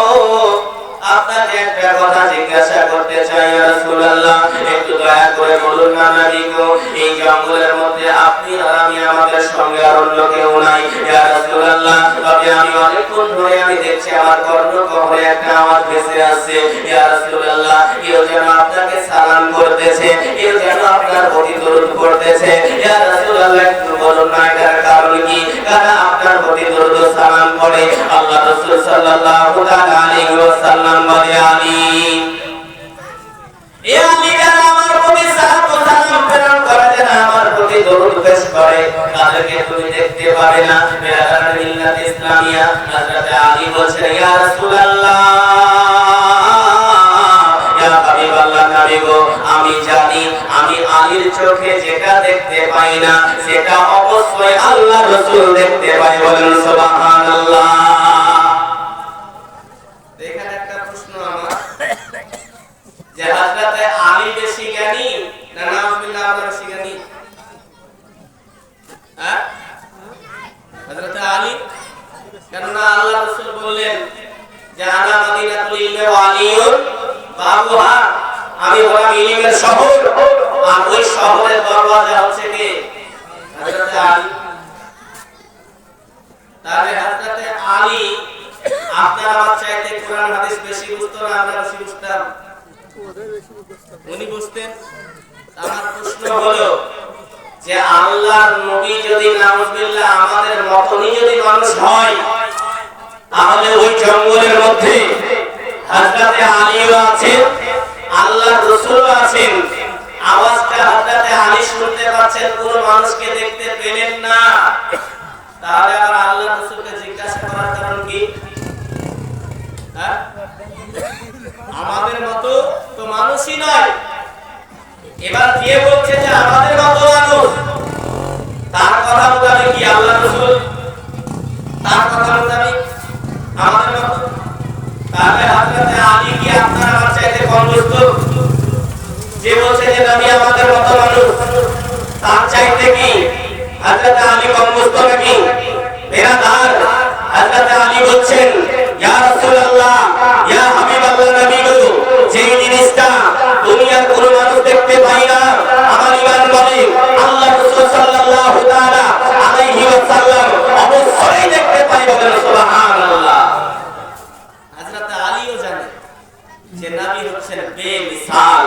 আপনাকে একটা কথা জিজ্ঞাসা করতে চাই। ইয়া রাসূলুল্লাহ, একটু দয়া করে বলুন না নবী গো, এই জঙ্গলের মধ্যে আপনি আর আমি, আমাদের সঙ্গে আর অন্য কেউ নাই। ইয়া রাসূলুল্লাহ, তবে আমি অনেকক্ষণ ধরে আমি দেখছি আমার কর্ণগহ্বরে একটা আওয়াজ ভেসে আসছে। ইয়া রাসূলুল্লাহ, কেউ যেন আপনাকে সালাম করতেছে, কেউ যেন আপনার প্রতি দরুদ পড়তেছে। ইয়া রাসূলুল্লাহ, একটু বলুন না এটার কারণ কি, কারা আপনার প্রতি দরুদ ও সালাম পড়ে। আল্লাহ রাসূল সাল্লাল্লাহু তাআলা আলাইহি ওয়াসাল্লাম বলে, আলী, এ আলী যারা আমার প্রতি সালাত ও সালাম প্রেরণ করে, যারা আমার প্রতি দরুদ পেশ করে, তাদেরকে তুমি দেখতে পাবে না। বিরাদার মিল্লাত ইসলামিয়া, হযরত আলী বলছেন, ইয়া রাসূলুল্লাহ, ইয়া হাবিবাল্লাহ, নবী গো, আমি জানি আমি আলীর চোখে যেটা দেখতে পাই না, সেটা অবশ্যই আল্লাহ রাসূল দেখতে পায়। বলেন সুবহানাল্লাহ। দেখেন একটা প্রশ্ন আমার, যে হযরত আলী বেশি জ্ঞানী না নাউজুবিল্লাহ আমরা বেশি জ্ঞানী? হ্যাঁ, হযরত আলী। কেননা আল্লাহ রাসূল বললেন যে আনা মদিনাতুল ইলমি ওয়া আলিয়ুন বাবুহা, আমি হলাম ইলমের শহর, আর ওই শহরের দরওয়াজা হচ্ছে কে? হযরত আলী। তাহলে হযরত আলী আপনার আমার চাইতে কোরআন হাদিস বেশি বুঝতো না আমরা বেশি বুঝতাম? উনি বুঝতেন। আমার প্রশ্ন হলো যে আল্লাহর নবী যদি নাউজুবিল্লাহ আমাদের মতনই যদি মানুষ হয়, তাহলে ওই জঙ্গলের মধ্যে হযরত আলীও আছেন, আল্লাহর রাসূলও আছেন। আওয়াজটা হযরত আলী শুনতে পাচ্ছেন, কোন মানুষকে দেখতে পেলেন না। তাহলে আবার আল্লাহর রাসূলকে জিজ্ঞাসা করার কারণ কি? হ্যাঁ, আমাদের মতো তো মানুষই নয়। এবার কে বলছে যে আমাদের মতো মানুষ? যে বলছে যে নবী আমাদের মতো মানুষ, তার চাইতে কি হযরত আলী কম বুঝতো নাকি? বেরাদার, হযরত আলী বলছেন, ইয়া রাসূলুল্লাহ, ইয়া হাবিবাল্লাহ, নবী গো, যে জিনিসটা দুনিয়ার কোনো মানুষ দেখতে পায় না, আমার ঈমান বলে আল্লাহ রাসূল সাল্লাল্লাহু তাআলা আলাইহি ওয়াসাল্লাম অবশ্যই দেখতে পায়। বলেন সুবহানাল্লাহ। হযরত আলীও জানেন যে নবী হচ্ছেন বেমিসাল,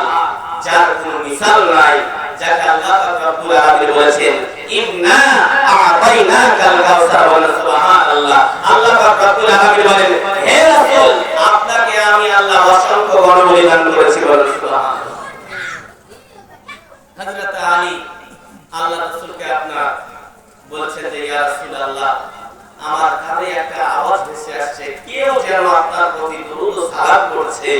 যার কোনো মিসাল নাই, যাকে আল্লাহ পাক রব্বুল আলামিন বলেছেন ইন্না আ'তাইনাকাল কাউসার। বলেন সুবহানাল্লাহ। আল্লাহ পাক রব্বুল আলামিন বলেন, হে রাসূল, আপনাকে আমি আল্লাহ অসংখ্য গণবলি দান করেছি। বলেন সুবহানাল্লাহ। হযরত আলী আল্লাহ রাসূলকে আপনার বলছেন যে ইয়া রাসূলুল্লাহ, আমার কানে একটা আওয়াজ ভেসে আসছে, কেউ যেন আপনার প্রতি দরুদ ও সালাম করছে,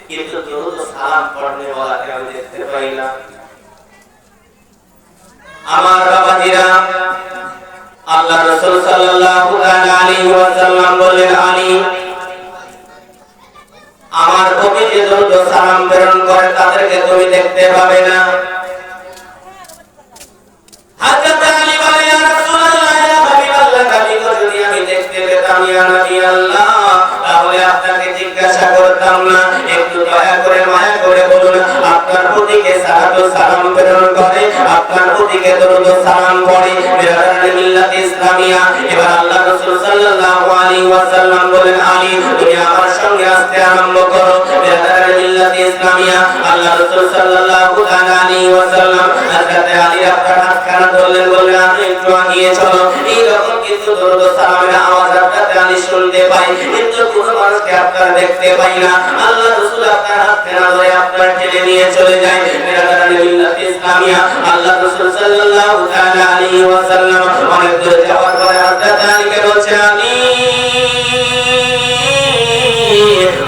কিন্তু দরুদ ও সালাম পড়নে ওয়ালাকে আমি দেখতে পাই না। আমার বাবাজিরা, আল্লাহ রাসূল সাল্লাল্লাহু আলাইহি ওয়াসাল্লাম বললেন, আলী, আমার প্রতি যে দরুদ ও সালাম প্রেরণ করে তাদেরকে তুমি দেখতে পাবে না। হযরত আলী বলে, ইয়া রাসূলুল্লাহ, ইয়া হাবিবাল্লাহ, নবী গো, যদি আমি দেখতে পেতাম ইয়া নবী আল্লাহ, তাহলে আপনাকে জিজ্ঞাসা করতাম না। একটু দয়া করে মায়া করে বলুন, আপনার প্রতি কে সালাত ও সালাম প্রেরণ করে, আপনার প্রতি কে দরুদ ও সালাম পড়ে? বিরাদার মিল্লাত ইসলামিয়া। এবার আল্লাহ রাসূল সাল্লাল্লাহু আলাইহি ওয়াসাল্লাম বলেন, আলী, তুমি আমার সঙ্গে আসতে আরম্ভ করো। বিরাদার মিল্লাত ইসলামিয়া। আল্লাহ রাসূল সাল্লাল্লাহু আলাইহি ওয়াসাল্লাম হযরত আলী আপনার হাতখানা ধরলেন, বললেন, আপনি একটু এগিয়ে চলো। এইরকম কিন্তু দরুদ ও সালামের আওয়াজ হযরত আলী শুনতে পাই, কিন্তু কোনো মানুষকে আপনারা দেখতে পাই না। আল্লাহ রাসূল আপনার হাতখানা ধরে আপনার ঠেলে নিয়ে চলে যায়। বিরাদার মিল্লাত ইসলামিয়া। আল্লাহ রাসূল সাল্লাল্লাহু আলাইহি ওয়াসাল্লাম অনেক দূর যাওয়ার পরে হযরত আলীকে বলছে, আলী,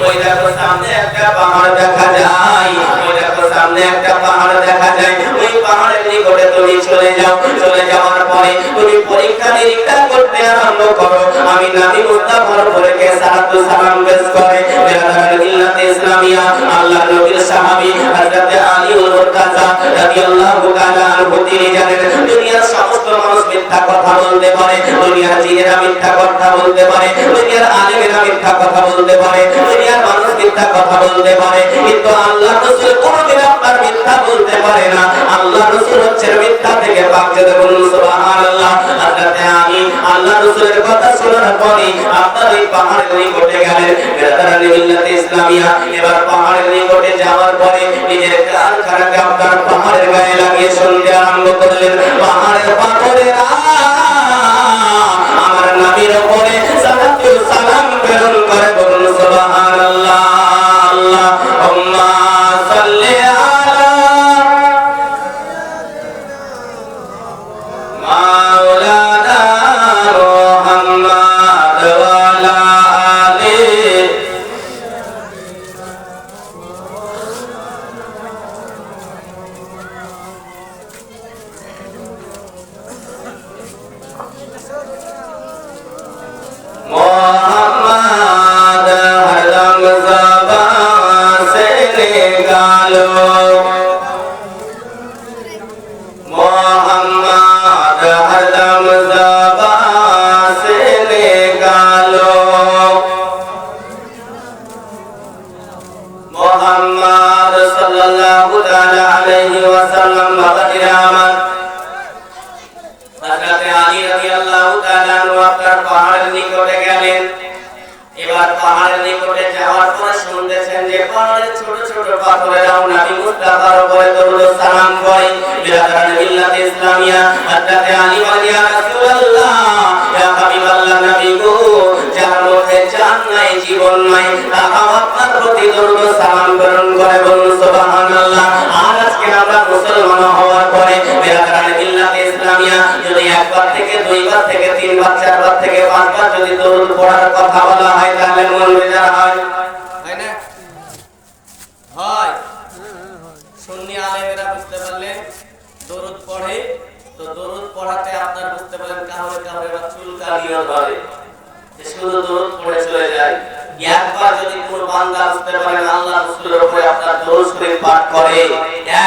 ওই দেখো সামনে একটা পাহাড় দেখা যায়, ওই দেখো সামনে একটা পাহাড় দেখা যায়, ওই পাহাড়ের নিকটে তুমি চলে যাও। চলে যাওয়ার পরে তুমি পরীক্ষা নিরীক্ষা করতে আরম্ভ করো, আমি নবী মুস্তাফার উপরে কে সালাত ও সালাম পেশ করে। বিরাদার মিল্লাত ইসলামিয়া। আল্লাহর নবীর সাহাবী হযরত আলী মুর্তাজা রাদিয়াল্লাহু তাআলা আনহু, তিনি জানেন দুনিয়ার সমস্ত মানুষ মিথ্যা কথা বলতে পারে, দুনিয়ার জিনেরা মিথ্যা কথা বলতে পারে, দুনিয়ার আলেমেরা মিথ্যা কথা বলতে পারে, দুনিয়ার মানুষ মিথ্যা কথা বলতে পারে, কিন্তু আল্লাহর রাসূল কোনদিন আপনার মিথ্যা বলতে পারে না। আল্লাহর রাসূল হচ্ছেন মিথ্যা থেকে পাক। যেতে বলুন সুবহানাল্লাহ। হযরত আলী আল্লাহর রাসূলের কথা শোনার পরে আপনার ওই পাহাড়ের নিকটে গেলেন। বিরাদার মিল্লাত ইসলামিয়া। এবার পাহাড়ের নিকটে যাওয়ার পরে নিজের কানখানাকে আপনার পাহাড়ের গায়ে লাগিয়ে শুনতে আরম্ভ করলেন, পাহাড়ের পাথরেরা আমার নবীর উপরে সালাত ও সালাম প্রেরণ করে। বলুন সুবহানাল্লাহ। আল্লাহুম্মা সাল্লি আলা মাওলানা মুহাম্মদ ওয়া আলা আলিহি। मोहम्मद हरदम ज़बान से निकालो, मोहम्मद हरदम ज़बान से निकालो, मोहम्मद सल्लल्लाहु अलैहि वसल्लम। হযরত আলী রাদিয়াল্লাহু তাআলা আপনার পাহাড়ের নিকটে গেলেন। এবার পাহাড়ের নিকটে যাওয়ার পরে শুনতেছেন যে পাহাড়ের ছোট ছোট পাথরেরাও নবী মুস্তাফার উপরে দরুদ ও সালাম পড়ে। বিরাদার মিল্লাত ইসলামিয়া। হযরত আলী বলেন, ইয়া রাসূলুল্লাহ, ইয়া হাবিবাল্লাহ, নবী গো, যার মধ্যে জান নাই, জীবন নাই, তারাও আপনার প্রতি দরুদ ও সালাম প্রেরণ করে। বলুন সুবহানাল্লাহ। আর আজকে আমরা মুসলমান হওয়ার পরে বিরাদার মিল্লাত ইসলামিয়া যদি একবার থেকে দুইবার থেকে তিনবার চারবার থেকে পাঁচবার যদি দরুদ পড়ার কথা বলা হয়, তাহলে মন বেজার হয়, হয় না? হয়। সুন্নি আলেমেরা বুঝতে পারলেন দরুদ পড়ে, তো দরুদ পড়াতে আপনার বুঝতে পারলেন কাহরে কাহরে বা চুলকানিও ধরে, শুধু দরুদ পড়ে চলে যায়। একবার যদি কোনো বান্দা বুঝতে পারেন আল্লাহ রাসূলের উপরে আপনার দরুদ শরীফ পাঠ করে,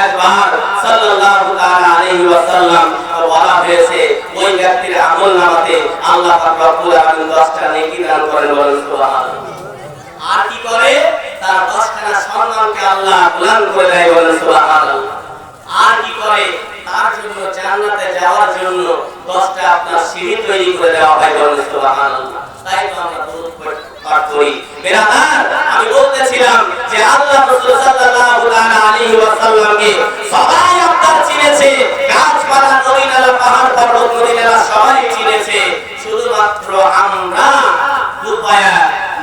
একবার সাল্লাল্লাহু তাআলা আলাইহি ওয়াসাল্লাম বলা হয়েছে ওই ব্যক্তির আমলনামাতে আল্লাহ পাক রব্বুল আলামিন 10টা নেকি দান করেন, বলেন সুবহানাল্লাহ। আর কি করে? তার 10টা সম্মানকে আল্লাহ বুলন্দ করে দেয়, বলেন সুবহানাল্লাহ। আর কি করে? তার জন্য জান্নাতে যাওয়ার জন্য 10টা আপনার সিঁড়ি তৈরি করে দেওয়া হয়, বলেন সুবহানাল্লাহ। তাই তো আমরা দরুদ পাঠ করি। বেরাদার, আমি বলতেছিলাম যে আল্লাহ রাসূল সাল্লাল্লাহু তাআলা আলাইহি ওয়াসাল্লামকে সবাই আপনার চিনেছে, গাছপালা নদী-নালা পাহাড় পর্বত নদী-নালা সবাই চিনেছে। শুধুমাত্র আমরা দুপায়া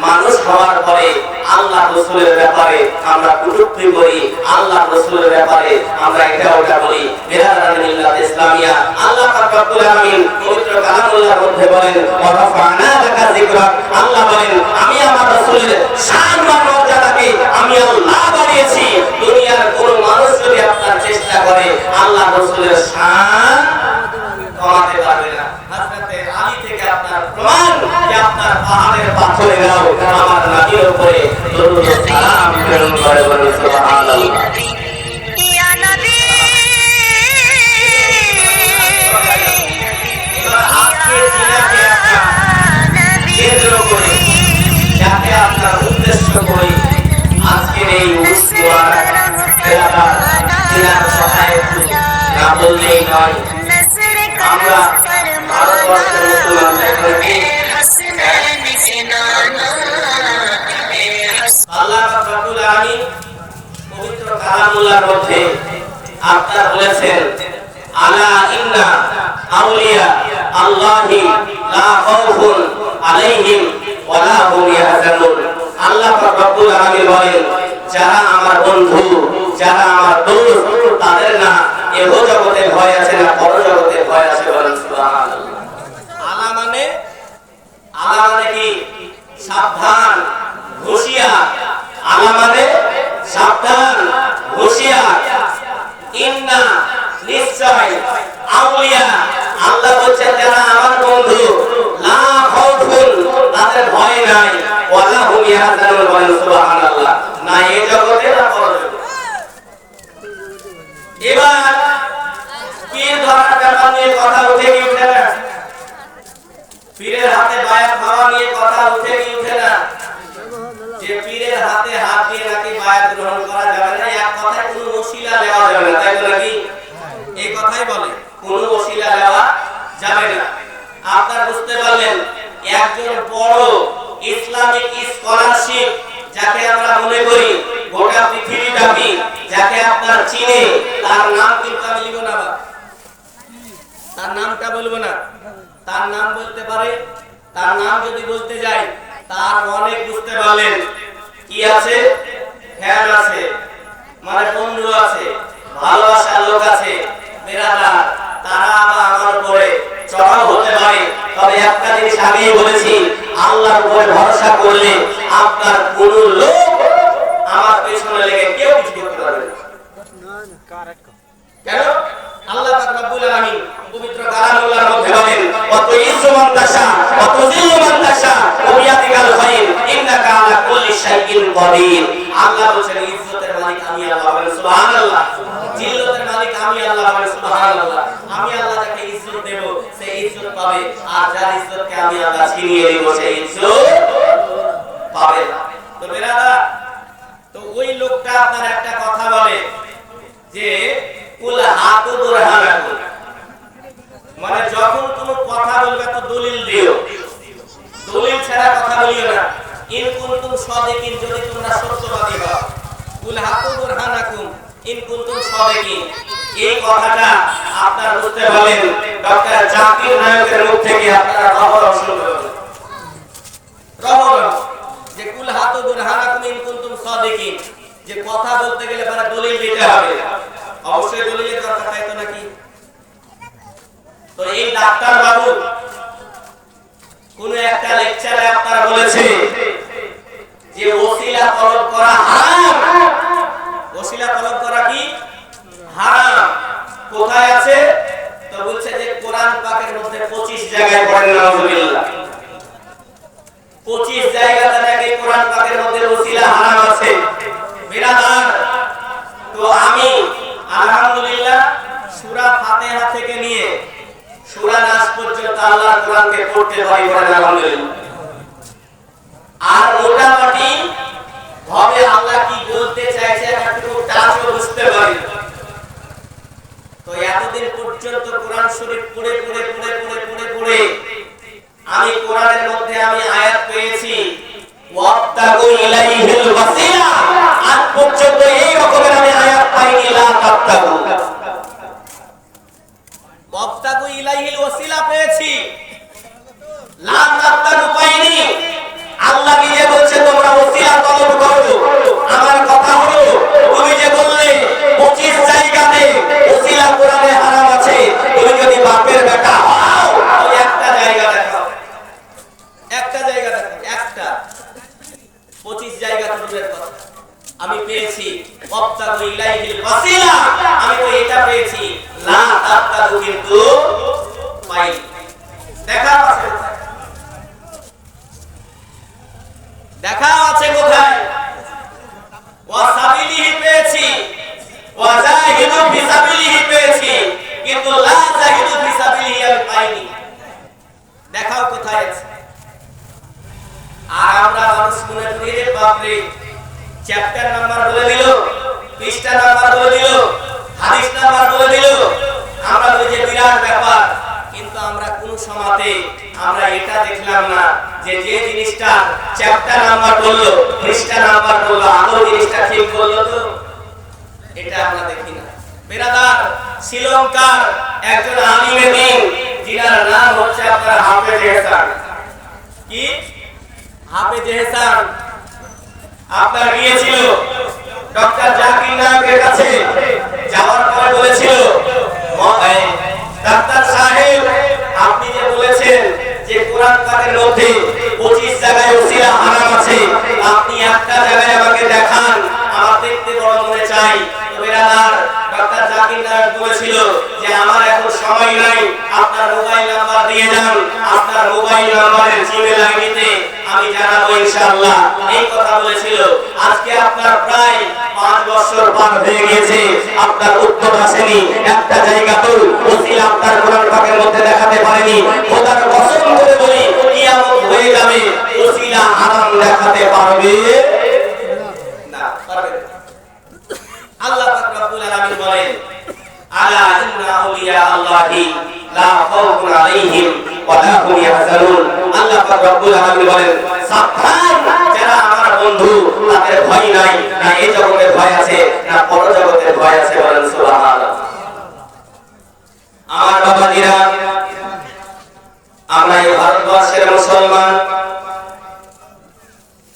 মানুষ হওয়ার পরে আল্লাহ রাসূলের ব্যাপারে আমরা কটূক্তি করি, আল্লাহ রাসূলের ব্যাপারে আমরা এটা ওটা বলি। বেরাদার মিল্লাত ইসলামিয়া, আল্লাহ পাক রব্বুল আলামিন পবিত্র কালামুল্লাহর মধ্যে বলেন ওয়ারাফা'না লাকা যিকরাক, আল্লাহ বলেন আমি আমার রাসূলের শান ও মর্যাদাকে আমি আল্লাহ বাড়িয়েছি। দুনিয়ার কোন মানুষ যদি আপনার চেষ্টা করে আল্লাহ রাসূলের শান কমাতে পারবে না। হযরতে আলী থেকে আপনার প্রমাণ যে আপনার পাহাড়ের পাথরেরাও আমার নবীর উপরে দরুদ ও সালাম প্রেরণ করে, বলেন সুবহানাল্লাহ। ইয়া নবী আজকে জিনাকে একটা কেন্দ্র করে যাকে আপনার উদ্দেশ্য করে আজকের এই উৎসব এলাকার জিনার সহায় না বললেই নয়। আমরা ভারতবর্ষের মুসলমান দেখি আল্লাহ রাব্বুল আলামিন পবিত্র কালামুল্লাহর মধ্যে আপনার বলেছেন আলা ইন্না আউলিয়া আল্লাহি লা খাউফুন আলাইহিম ওয়া লা হুম ইয়াহজানুন। আল্লাহ রাব্বুল আলামিন বলেন যারা আমার বন্ধু, যারা আমার দোস্ত, তাদের না এহ জগতে ভয় আছে না পর জগতে ভয় আছে, বলেন সুবহানাল্লাহ। আলা মানে কি? সাবধান, হুঁশিয়ার। আলা মানে সাবধান, হুঁশিয়ার। ইন্না নিশ্চয়, আউলিয়া আল্লাহ বলছেন যারা আমার বন্ধু, লা খাউফুন তাদের ভয় নাই, ওয়া লা হুম ইয়াহজানুন, বলেন সুবহানাল্লাহ। না এই জগতে না পর জগতে। এবার পীর ধরার ব্যাপার নিয়ে কথা উঠে কি উঠে না? পীরের হাতে বায়াত নেওয়া নিয়ে কথা উঠে কি উঠে না? যে পীরের হাতে হাত দিয়ে নাকি বায়াত গ্রহণ করা যাবে না, এক কথায় কোনো ওসিলা নেওয়া যাবে না, তাই তো নাকি? এই কথাই বলে কোনো ওসিলা নেওয়া যাবে না। আপনারা বুঝতে পারলেন একজন বড় ইসলামিক স্কলারশিপ যাকে আমরা মনে করি গোটা পৃথিবীব্যাপী, যাকে আপনার চিনে, তার নাম কিন্তু আমি লিখব না, তার নামটা বলবো না। তার নাম বলতে পারে, তার নাম যদি বলতে যাই তার অনেক বুঝতে পারলেন কি আছে, ফ্যান আছে, মানে বন্ধু আছে, ভালোবাসার লোক আছে। বেরাদার, তারা আবার আমার উপরে চড়াও হতে পারে, তবে একটা জিনিস আগেই বলেছি, আল্লাহর উপরে ভরসা করলে আপনার কোন লোক আমার পেছনে লেগে কেউ কিছু করতে পারবে না। কেন? আল্লাহ পাক রব্বুল আলামিন পবিত্র কালামুল্লাহর মধ্যে বলেন ওয়াতুইজ্জু মান তাশা ওয়া তুযিল্লু মান তাশা ওয়া বিয়াদিকাল খায়র ইন্নাকা আলা কুল্লি শাইইন কাদির। আল্লাহ বলেন ইজ্জতের মালিক আমি আল্লাহ, বলেন সুবহানাল্লাহ। জিল্লতের মালিক আমি আল্লাহ, বলেন সুবহানাল্লাহ। আমি আল্লাহ যাকে ইজ্জত দেব সে ইজ্জত পাবে, আর যার ইজ্জতকে আমি আল্লাহ ছিনিয়ে দেব সে ইজ্জত পাবে না। তো বেরাদা, তো ওই লোকটা আপনার একটা কথা বলে যে কুল হাতু বুরহানাকুম, মানে যখন তুমি কথা বলবে তো দলিল দিও, দলিল ছাড়া কথা বলিও না। ইন কুনতুম সাদিকিন, যদি তোমরা সত্যবাদী হও। কুল হাতু বুরহানাকুম ইন কুনতুম সাদিকিন, এই কথাটা আপনারা বুঝতে পারলেন ডক্টর জাকির নায়কের মুখ থেকে আপনারা খবর শুনবেন। রহমান যে কুল হাতু বুরহানাকুম ইন কুনতুম সাদিকিন, যে কথা বলতে গেলে মানে দলিল দিতে হবে, অবশ্যই দলিলের দরকার, তাই তো নাকি? তো এই ডাক্তার বাবু কোন একটা লেকচারে আপনারা বলেছে যে ওসিলা তলব করা হারাম। ওসিলা তলব করা কি হারাম? কোথায় আছে? তো বলছে যে কোরআন পাকের মধ্যে 25 জায়গায় পড়েন, নাউজুবিল্লাহ। 25 জায়গাতে নাকি কোরআন পাকের মধ্যে ওসিলা হারাম আছে। বিরাদার, তো আমি আলহামদুলিল্লাহ সূরা ফাতিহা থেকে নিয়ে সূরা নাস পর্যন্ত আল্লাহর কোরআনকে পড়তে পারি, বলেন আলহামদুলিল্লাহ। আর মোটামুটি ভাবে আল্লাহ কি বলতে চাইছে একটু টাচও বুঝতে পারি। তো এতদিন পর্যন্ত কোরআন শরীফ পড়ে পড়ে পড়ে পড়ে পড়ে পড়ে আমি কোরআনের মধ্যে আমি আয়াত পেয়েছি ওয়াবতাগু ইলাইহিল ওয়াসিলা, আজ পর্যন্ত এই রকমের আমি আয়াত পাইনি লা তাবতাগু। ওয়াবতাগু ইলাইহিল ওয়াসিলা পেয়েছি, লা তাবতাগু পাইনি। আল্লাহ নিজে বলছে তোমরা ওসিলা তলব করো। আমার কথা হলো তুমি যে বললে 25 জায়গাতে ওসিলা কোরআনে হারাম আছে, তুমি যদি বাপের বেটা হও তাহলে একটা জায়গা দেখাও, একটা জায়গা দেখাও, একটা। 25 জায়গা তো দূরের কথা, আমি পেয়েছি ওয়াবতাগু ইলাইহিল ওয়াসিলা, আমি তো এটা পেয়েছি, লা তাবতাগু কিন্তু পাইনি। দেখা আছে, দেখা আছে কোথায়? ওয়াসাবিলিহি পেয়েছি, ওয়াজাহিদু ফিসাবিলিহি পেয়েছি, কিন্তু লা জাহিদু ফিসাবিলিহি আমি পাইনি। দেখাও কোথায় আছে? আর আমরা মানুষ মনে করি রে বাপ রে, চ্যাপ্টার নাম্বার বলে দিল, পৃষ্ঠা নাম্বার বলে দিল, হাদিস নাম্বার বলে দিল, আমরা বলি যে বিরাট ব্যাপার। কিন্তু আমরা কোন সময়তে আমরা এটা দেখলাম না যে যে জিনিসটা চ্যাপ্টার নাম্বার বললো, পৃষ্ঠা নাম্বার বললো, আদৌ জিনিসটা ঠিক বললো তো? এটা আমরা দেখি না। বিরাদার, শ্রীলঙ্কার একজন আলিমে দ্বীন যিনার নাম হচ্ছে আপনার হাফেজ এহসান। কি হাফেজ এহসান আপনার গিয়েছিল ডক্টর জাকির নায়েকের কাছে, যাওয়ার পরে বলেছিল ডাক্তার সাহেব আপনি যে বলেছেন যে কোরআন পাকের মধ্যে 25 জায়গায় ওসিলা হারাম আছে, আপনি একটা জায়গায় আমাকে দেখান, আমার দেখতে বড় মনে চাই। বেরাদার, ডাক্তার জাকির নায়েক বলেছিল যে আমার এখন সময় নাই, আপনার মোবাইল নাম্বার দিয়ে যান, আপনার মোবাইল নাম্বারের জিমেইল আইডিতে আমি জানাবো ইনশাআল্লাহ। এই কথা বলেছিল। আজকে আপনার প্রায় 5 বছর পার হয়ে গেছে, আপনার উত্তর আসেনি, একটা জায়গা তো ওসিলা আপনার কোরআন পাকের মধ্যে দেখাতে পারেনি। খোদার কসম করে বলি কিয়ামত হয়ে যাবে, ওসিলা হারাম দেখাতে পারবে না, পারবে না। আল্লাহ পাক রব্বুল আলামিন বলেন আলা ইন্না আউলিয়া আল্লাহি লা খাউফুন আলাইহিম ওয়া লা হুম ইয়াহজানুন। আল্লাহ পাক রব্বুল আলামিন বলেন সাবধান, যারা আমার বন্ধু তাদের ভয় নাই, না এই জগতের ভয় আছে না পরজগতের ভয় আছে, বলেন সুবহানাল্লাহ। আমার বাবাজিরা, আমরা এই ভারতবর্ষের মুসলমান,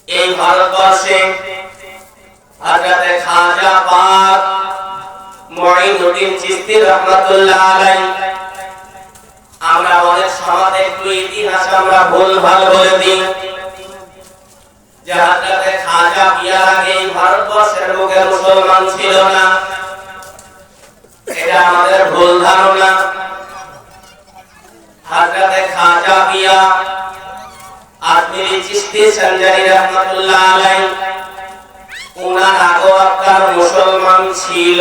এই ভারতবর্ষে হযরত খাজা পাক মুঈনুদ্দিন চিশতি রাহমাতুল্লাহ আলাইহি, আমরা অনেক সময় একটু ইতিহাস আমরা ভুলভাল বলে দিই যে হযরত খাজা বিয়ার আগে এই ভারতবর্ষের লোকের মুসলমান ছিল না। এটা আমাদের ভুল ধারণা। হযরত খাজা বিয়া আজমিরি চিশতি সঞ্জারি রাহমাতুল্লাহ আলাইহি ওনার আগেও আপনার মুসলমান ছিল।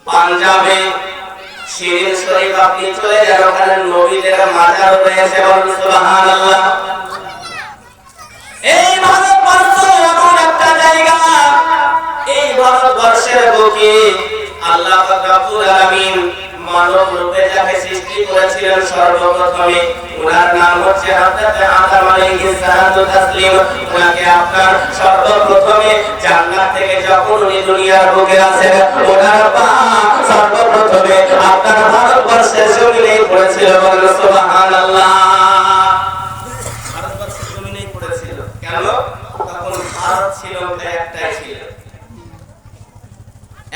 পাঞ্জাবে শিরিন শরীফ আপনি চলে যান, ওখানে নবীদের মাজার রয়েছে, বলেন সুবহানাল্লাহ। এই ভারতবর্ষ এমন একটা জায়গা, এই ভারতবর্ষের বুকে আল্লাহ পাক রব্বুল আলামিন মানব রূপে যাকে সৃষ্টি করেছিলেন সর্বপ্রথমে, ওনার নাম হচ্ছে হযরত আদম আলাইহিস সালাতু তাসলিম। ওনাকে আপনার সর্বপ্রথমে জান্নাত থেকে যখন উনি দুনিয়ার বুকে আসেন, ওনার পা সর্বপ্রথমে আপনার ভারতবর্ষের জমিনে পড়েছিল, বলেন সুবহানাল্লাহ। ভারতবর্ষের জমিনেই পড়েছিল। কেন? তখন ভারত ছিল একটাই ছিল।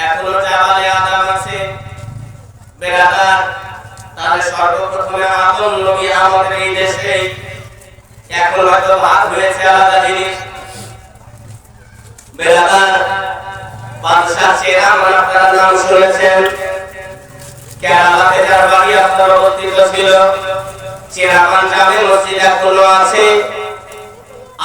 এখনো জাবালে আদম আছে। বেরাদার, তাহলে সর্বপ্রথমে আদম নবী আমাদের এই দেশে, এখন হয়তো ভাগ হয়েছে আলাদা জিনিস। বেরাদার, বাদশাহ চেরামান আপনার নাম শুনেছেন, কেরালাতে যার বাড়ি আপনার অবস্থিত ছিল, চেরামান জামে মসজিদ এখনো আছে।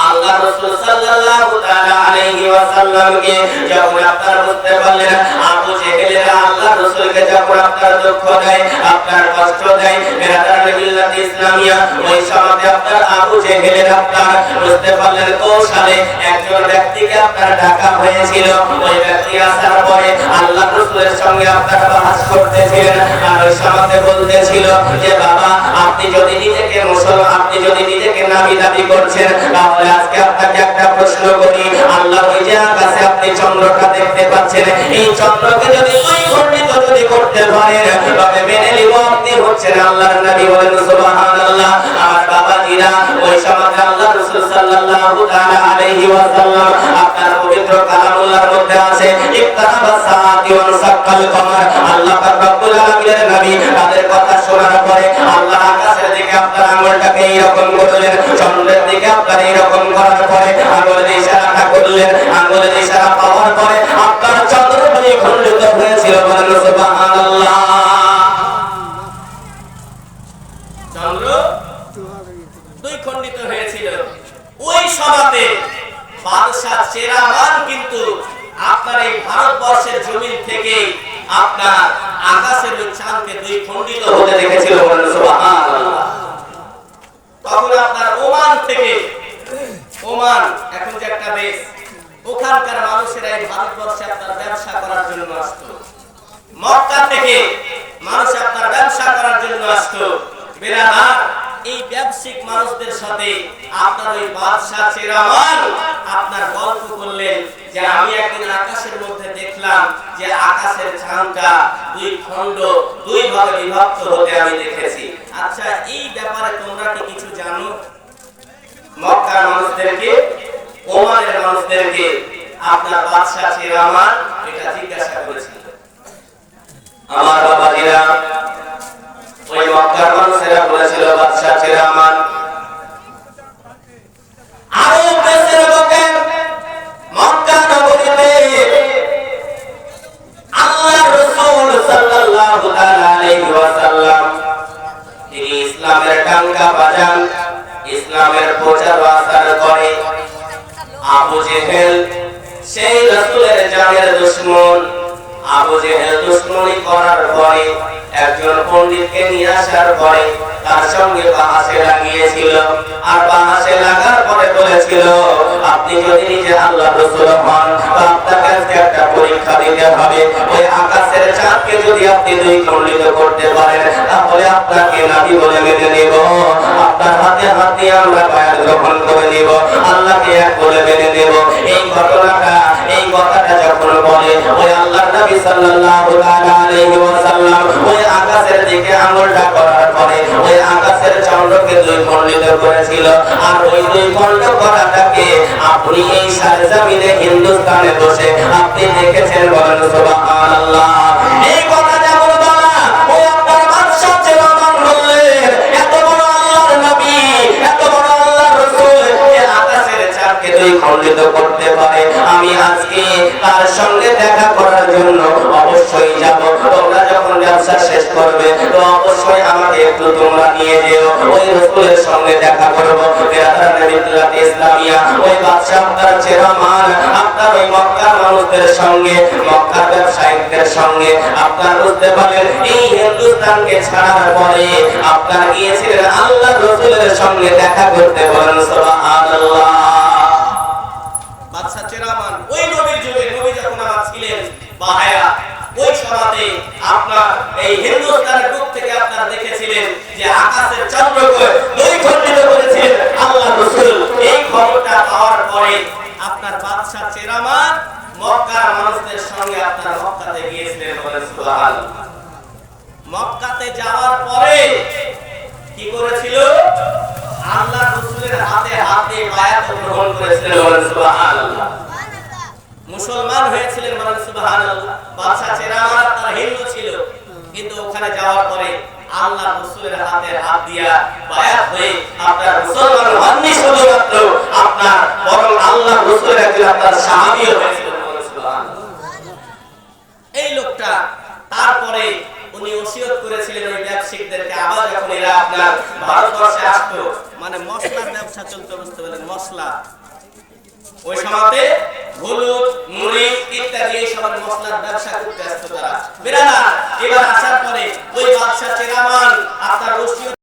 আল্লাহ রাসূল সাল্লাল্লাহু তাআলা আলাইহি ওয়াসাল্লামকে যখন আপনারা বুঝতে পারলেন আবু জেহেলেরা আল্লাহ রাসূলকে যখন আপনার দুঃখ দেয়, আপনার কষ্ট দেয়, বেরাদার মিল্লাত ইসলামিয়া, ওই সময় আপনার আবু জেহেলেরা আপনার বুঝতে পারলেন কৌশলে একজন ব্যক্তিকে আপনার ডাকা হয়েছিল। ওই ব্যক্তি আসার পরে আল্লাহ রাসূলের সঙ্গে আপনার বাহাস করতেছিলেন, আর ওই সময় বলতেছিল যে বাবা আপনি যদি নিজেকে মুসলমান, আপনি যদি নিজেকে নামি দাবি করছেন, তাহলে আজকে আপনাকে একটা প্রশ্ন করি। আল্লাহ ওই যে আকাশে আপনি চন্দ্রটা দেখতে পাচ্ছেন, এই চন্দ্রকে যদি দুই খণ্ডিত যদি করতে পারেন তবে মেনে নিব আপনি হচ্ছেন আল্লাহর নবী। বলেন সুবহানাল্লাহ। আমার বাবাজিরা, ওই সময় আল্লাহ রাসূল সাল্লাল্লাহু তাআলা আলাইহি ওয়াসাল্লাম আপনার পবিত্র কালামুল্লাহর মধ্যে আছে ইকতারাবাস সাআতি ওয়া সাক্কাল কমার। আল্লাহ পাক রব্বুল আলামিনের নবী তাদের কথা শোনার পরে আল্লাহ আকাশের দিকে আপনার আঙ্গুলটাকে এইরকম করলেন, চন্দ্রের দিকে আপনার এইরকম করার পরে আঙ্গুলের ইশারাটা করলেন, আঙ্গুলের ইশারা পাওয়ার পরে আপনার চন্দ্র দুই খণ্ডিত হয়েছিল। বলেন সুবহানাল্লাহ। চন্দ্র দুই খণ্ডিত হয়েছিল। ওই সময়তে বাদশা চেরামান কিন্তু আপনার এই ভারতবর্ষের জমিন থেকে আপনার আকাশের ওই চাঁদকে দুই খণ্ডিত হতে দেখেছিল। বলেন সুবহানাল্লাহ। তখন আপনার ওমান থেকে, ওমান এখন যে একটা দেশ, ওখানকার মানুষেরা এই ভারতবর্ষে আপনার ব্যবসা করার জন্য আসতো। মক্কা থেকে মানুষ আপনার ব্যবসা করার জন্য আসতো। বেরাদার, এই ব্যবসায়িক মানুষদের সাথে আপনার ওই বাদশা চেরামান আপনার গল্প করলেন যে আমি একদিন আকাশের মধ্যে দেখলাম যে আকাশের চাঁদটা দুই খণ্ড, দুই ভাগে বিভক্ত হতে আমি দেখেছি। আচ্ছা, এই ব্যাপারে তোমরা কি কিছু জানো? মক্কার মানুষদেরকে, ওমানের মানুষদেরকে আপনার বাদশা চেরামান এটা জিজ্ঞাসা করেছিল। আমার বাবাজিরা, ওই মক্কার মানুষেরা বলেছিল বাদশা চেরামান আরব দেশের বুকে মক্কা নগরীতে আল্লাহর রাসূল সাল্লাল্লাহু আলাইহি ওয়াসাল্লাম তিনি ইসলামের টাঙ্কা বাজান, ইসলামের প্রচার প্রসার করে। আবু জেহেল সেই রাসূলের জানের দুশমন। আবু জেহেল দুশমনি করার পরে একজন পণ্ডিতকে নিয়ে আসার পরে তার সঙ্গে বাহাসে লাগিয়েছিল, আর বাহাসে লাগার পরে বলেছিল আপনি যদি নিজে আল্লাহর রাসূল হন তো আপনাকে আজকে একটা পরীক্ষা দিতে হবে। ওই আকাশের চাঁদকে যদি আপনি দুই খণ্ডিত করতে পারেন তাহলে আপনাকে নবী বলে মেনে নেব, আপনার হাতে হাত দিয়ে আমরা বায়াত গ্রহণ করে নেব, আল্লাহকে এক বলে মেনে নেব। এই ঘটনাটা, এই কথাটা যখন বলে ওই আল্লাহর নবী সাল্লাল্লাহু আলাইহি ওয়াসাল্লাম ওই আকাশের দিকে আঙ্গুলটা করার পরে ওই আকাশের চন্দ্রকে দুই খণ্ডিত করেছিল। আর ওই দুই খণ্ড করাটাকে আপনি এই সারে জমিনে হিন্দুস্তানে বসে আপনি দেখেছেন। বলেন সুবহানাল্লাহ। এই কথা যেমন বলা ওই আপনার বাদশা চেরামান বললেন এত বড় আল্লাহর নবী, এত বড় আল্লাহর রাসূল এই আকাশের চাঁদকে দুই খণ্ডিত করতে পারে, আমি আজকে তার সঙ্গে দেখা করার জন্য অবশ্যই যাব। তোমরা যখন ব্যবসা শেষ করবে তো অবশ্যই আমাকে একটু তোমরা নিয়ে যেও, ওই রাসূলের সঙ্গে দেখা করব। বেরাদার মিল্লাত ইসলামিয়া, ওই বাদশা আপনার চেরামান আপনার ওই মক্কার মানুষদের সঙ্গে, মক্কার ব্যবসায়ীদের সঙ্গে আপনার বুঝতে পারলেন এই হিন্দুস্তানকে ছাড়ার পরে আপনার গিয়েছিলেন আল্লাহর রাসূলের সঙ্গে দেখা করতে। বলেন সুবহানাল্লাহ। বাদশা চেরামান ওই নবীর যুগে, নবী যখন আমার ছিলেন বাহায়া, ওই সময়তে আপনার এই হিন্দুস্তানের বুক থেকে আপনারা দেখেছিলেন যে আকাশের চন্দ্রকে দুই খণ্ডিত করেছিলেন আল্লাহর রাসূল। এই খবরটা পাওয়ার পরে আপনার বাদশা চেরামান মক্কার মানুষদের সঙ্গে আপনার মক্কাতে গিয়েছিলেন। বলেন সুবহানাল্লাহ। মক্কাতে যাওয়ার পরে কি করেছিল? আল্লাহর রাসূলের হাতে হাতে বায়াত গ্রহণ করেছিলেন। বলেন সুবহানাল্লাহ। মুসলমান হয়েছিলেন। বলেন সুবহানাল্লাহ। বাদশা চেরামান তার হিন্দু ছিল, কিন্তু ওখানে যাওয়ার পরে আল্লাহর রাসূলের হাতে হাত দিয়া বায়াত হয়ে আপনার মুসলমান হননি শুধুমাত্র আপনার, বরং আল্লাহর রাসূলের একজন আপনার সাহাবীও হয়েছিলেন। বলেন সুবহানাল্লাহ। এই লোকটা তারপরে উনি ওসিয়ত করেছিলেন ওই ব্যবসায়ীদেরকে, আবার যখন এরা আপনার ভারতবর্ষে আসতো, মানে মশলার ব্যবসা চলতে, বুঝতে পারলেন, মশলা। ওই সময়তে হলুদ, মরিচ ইত্যাদি এই সব মশলার ব্যবসা করতে আসতো তারা। বেরানা এবার আসার পরে ওই বাদশা চেরামান আপনার রশিদ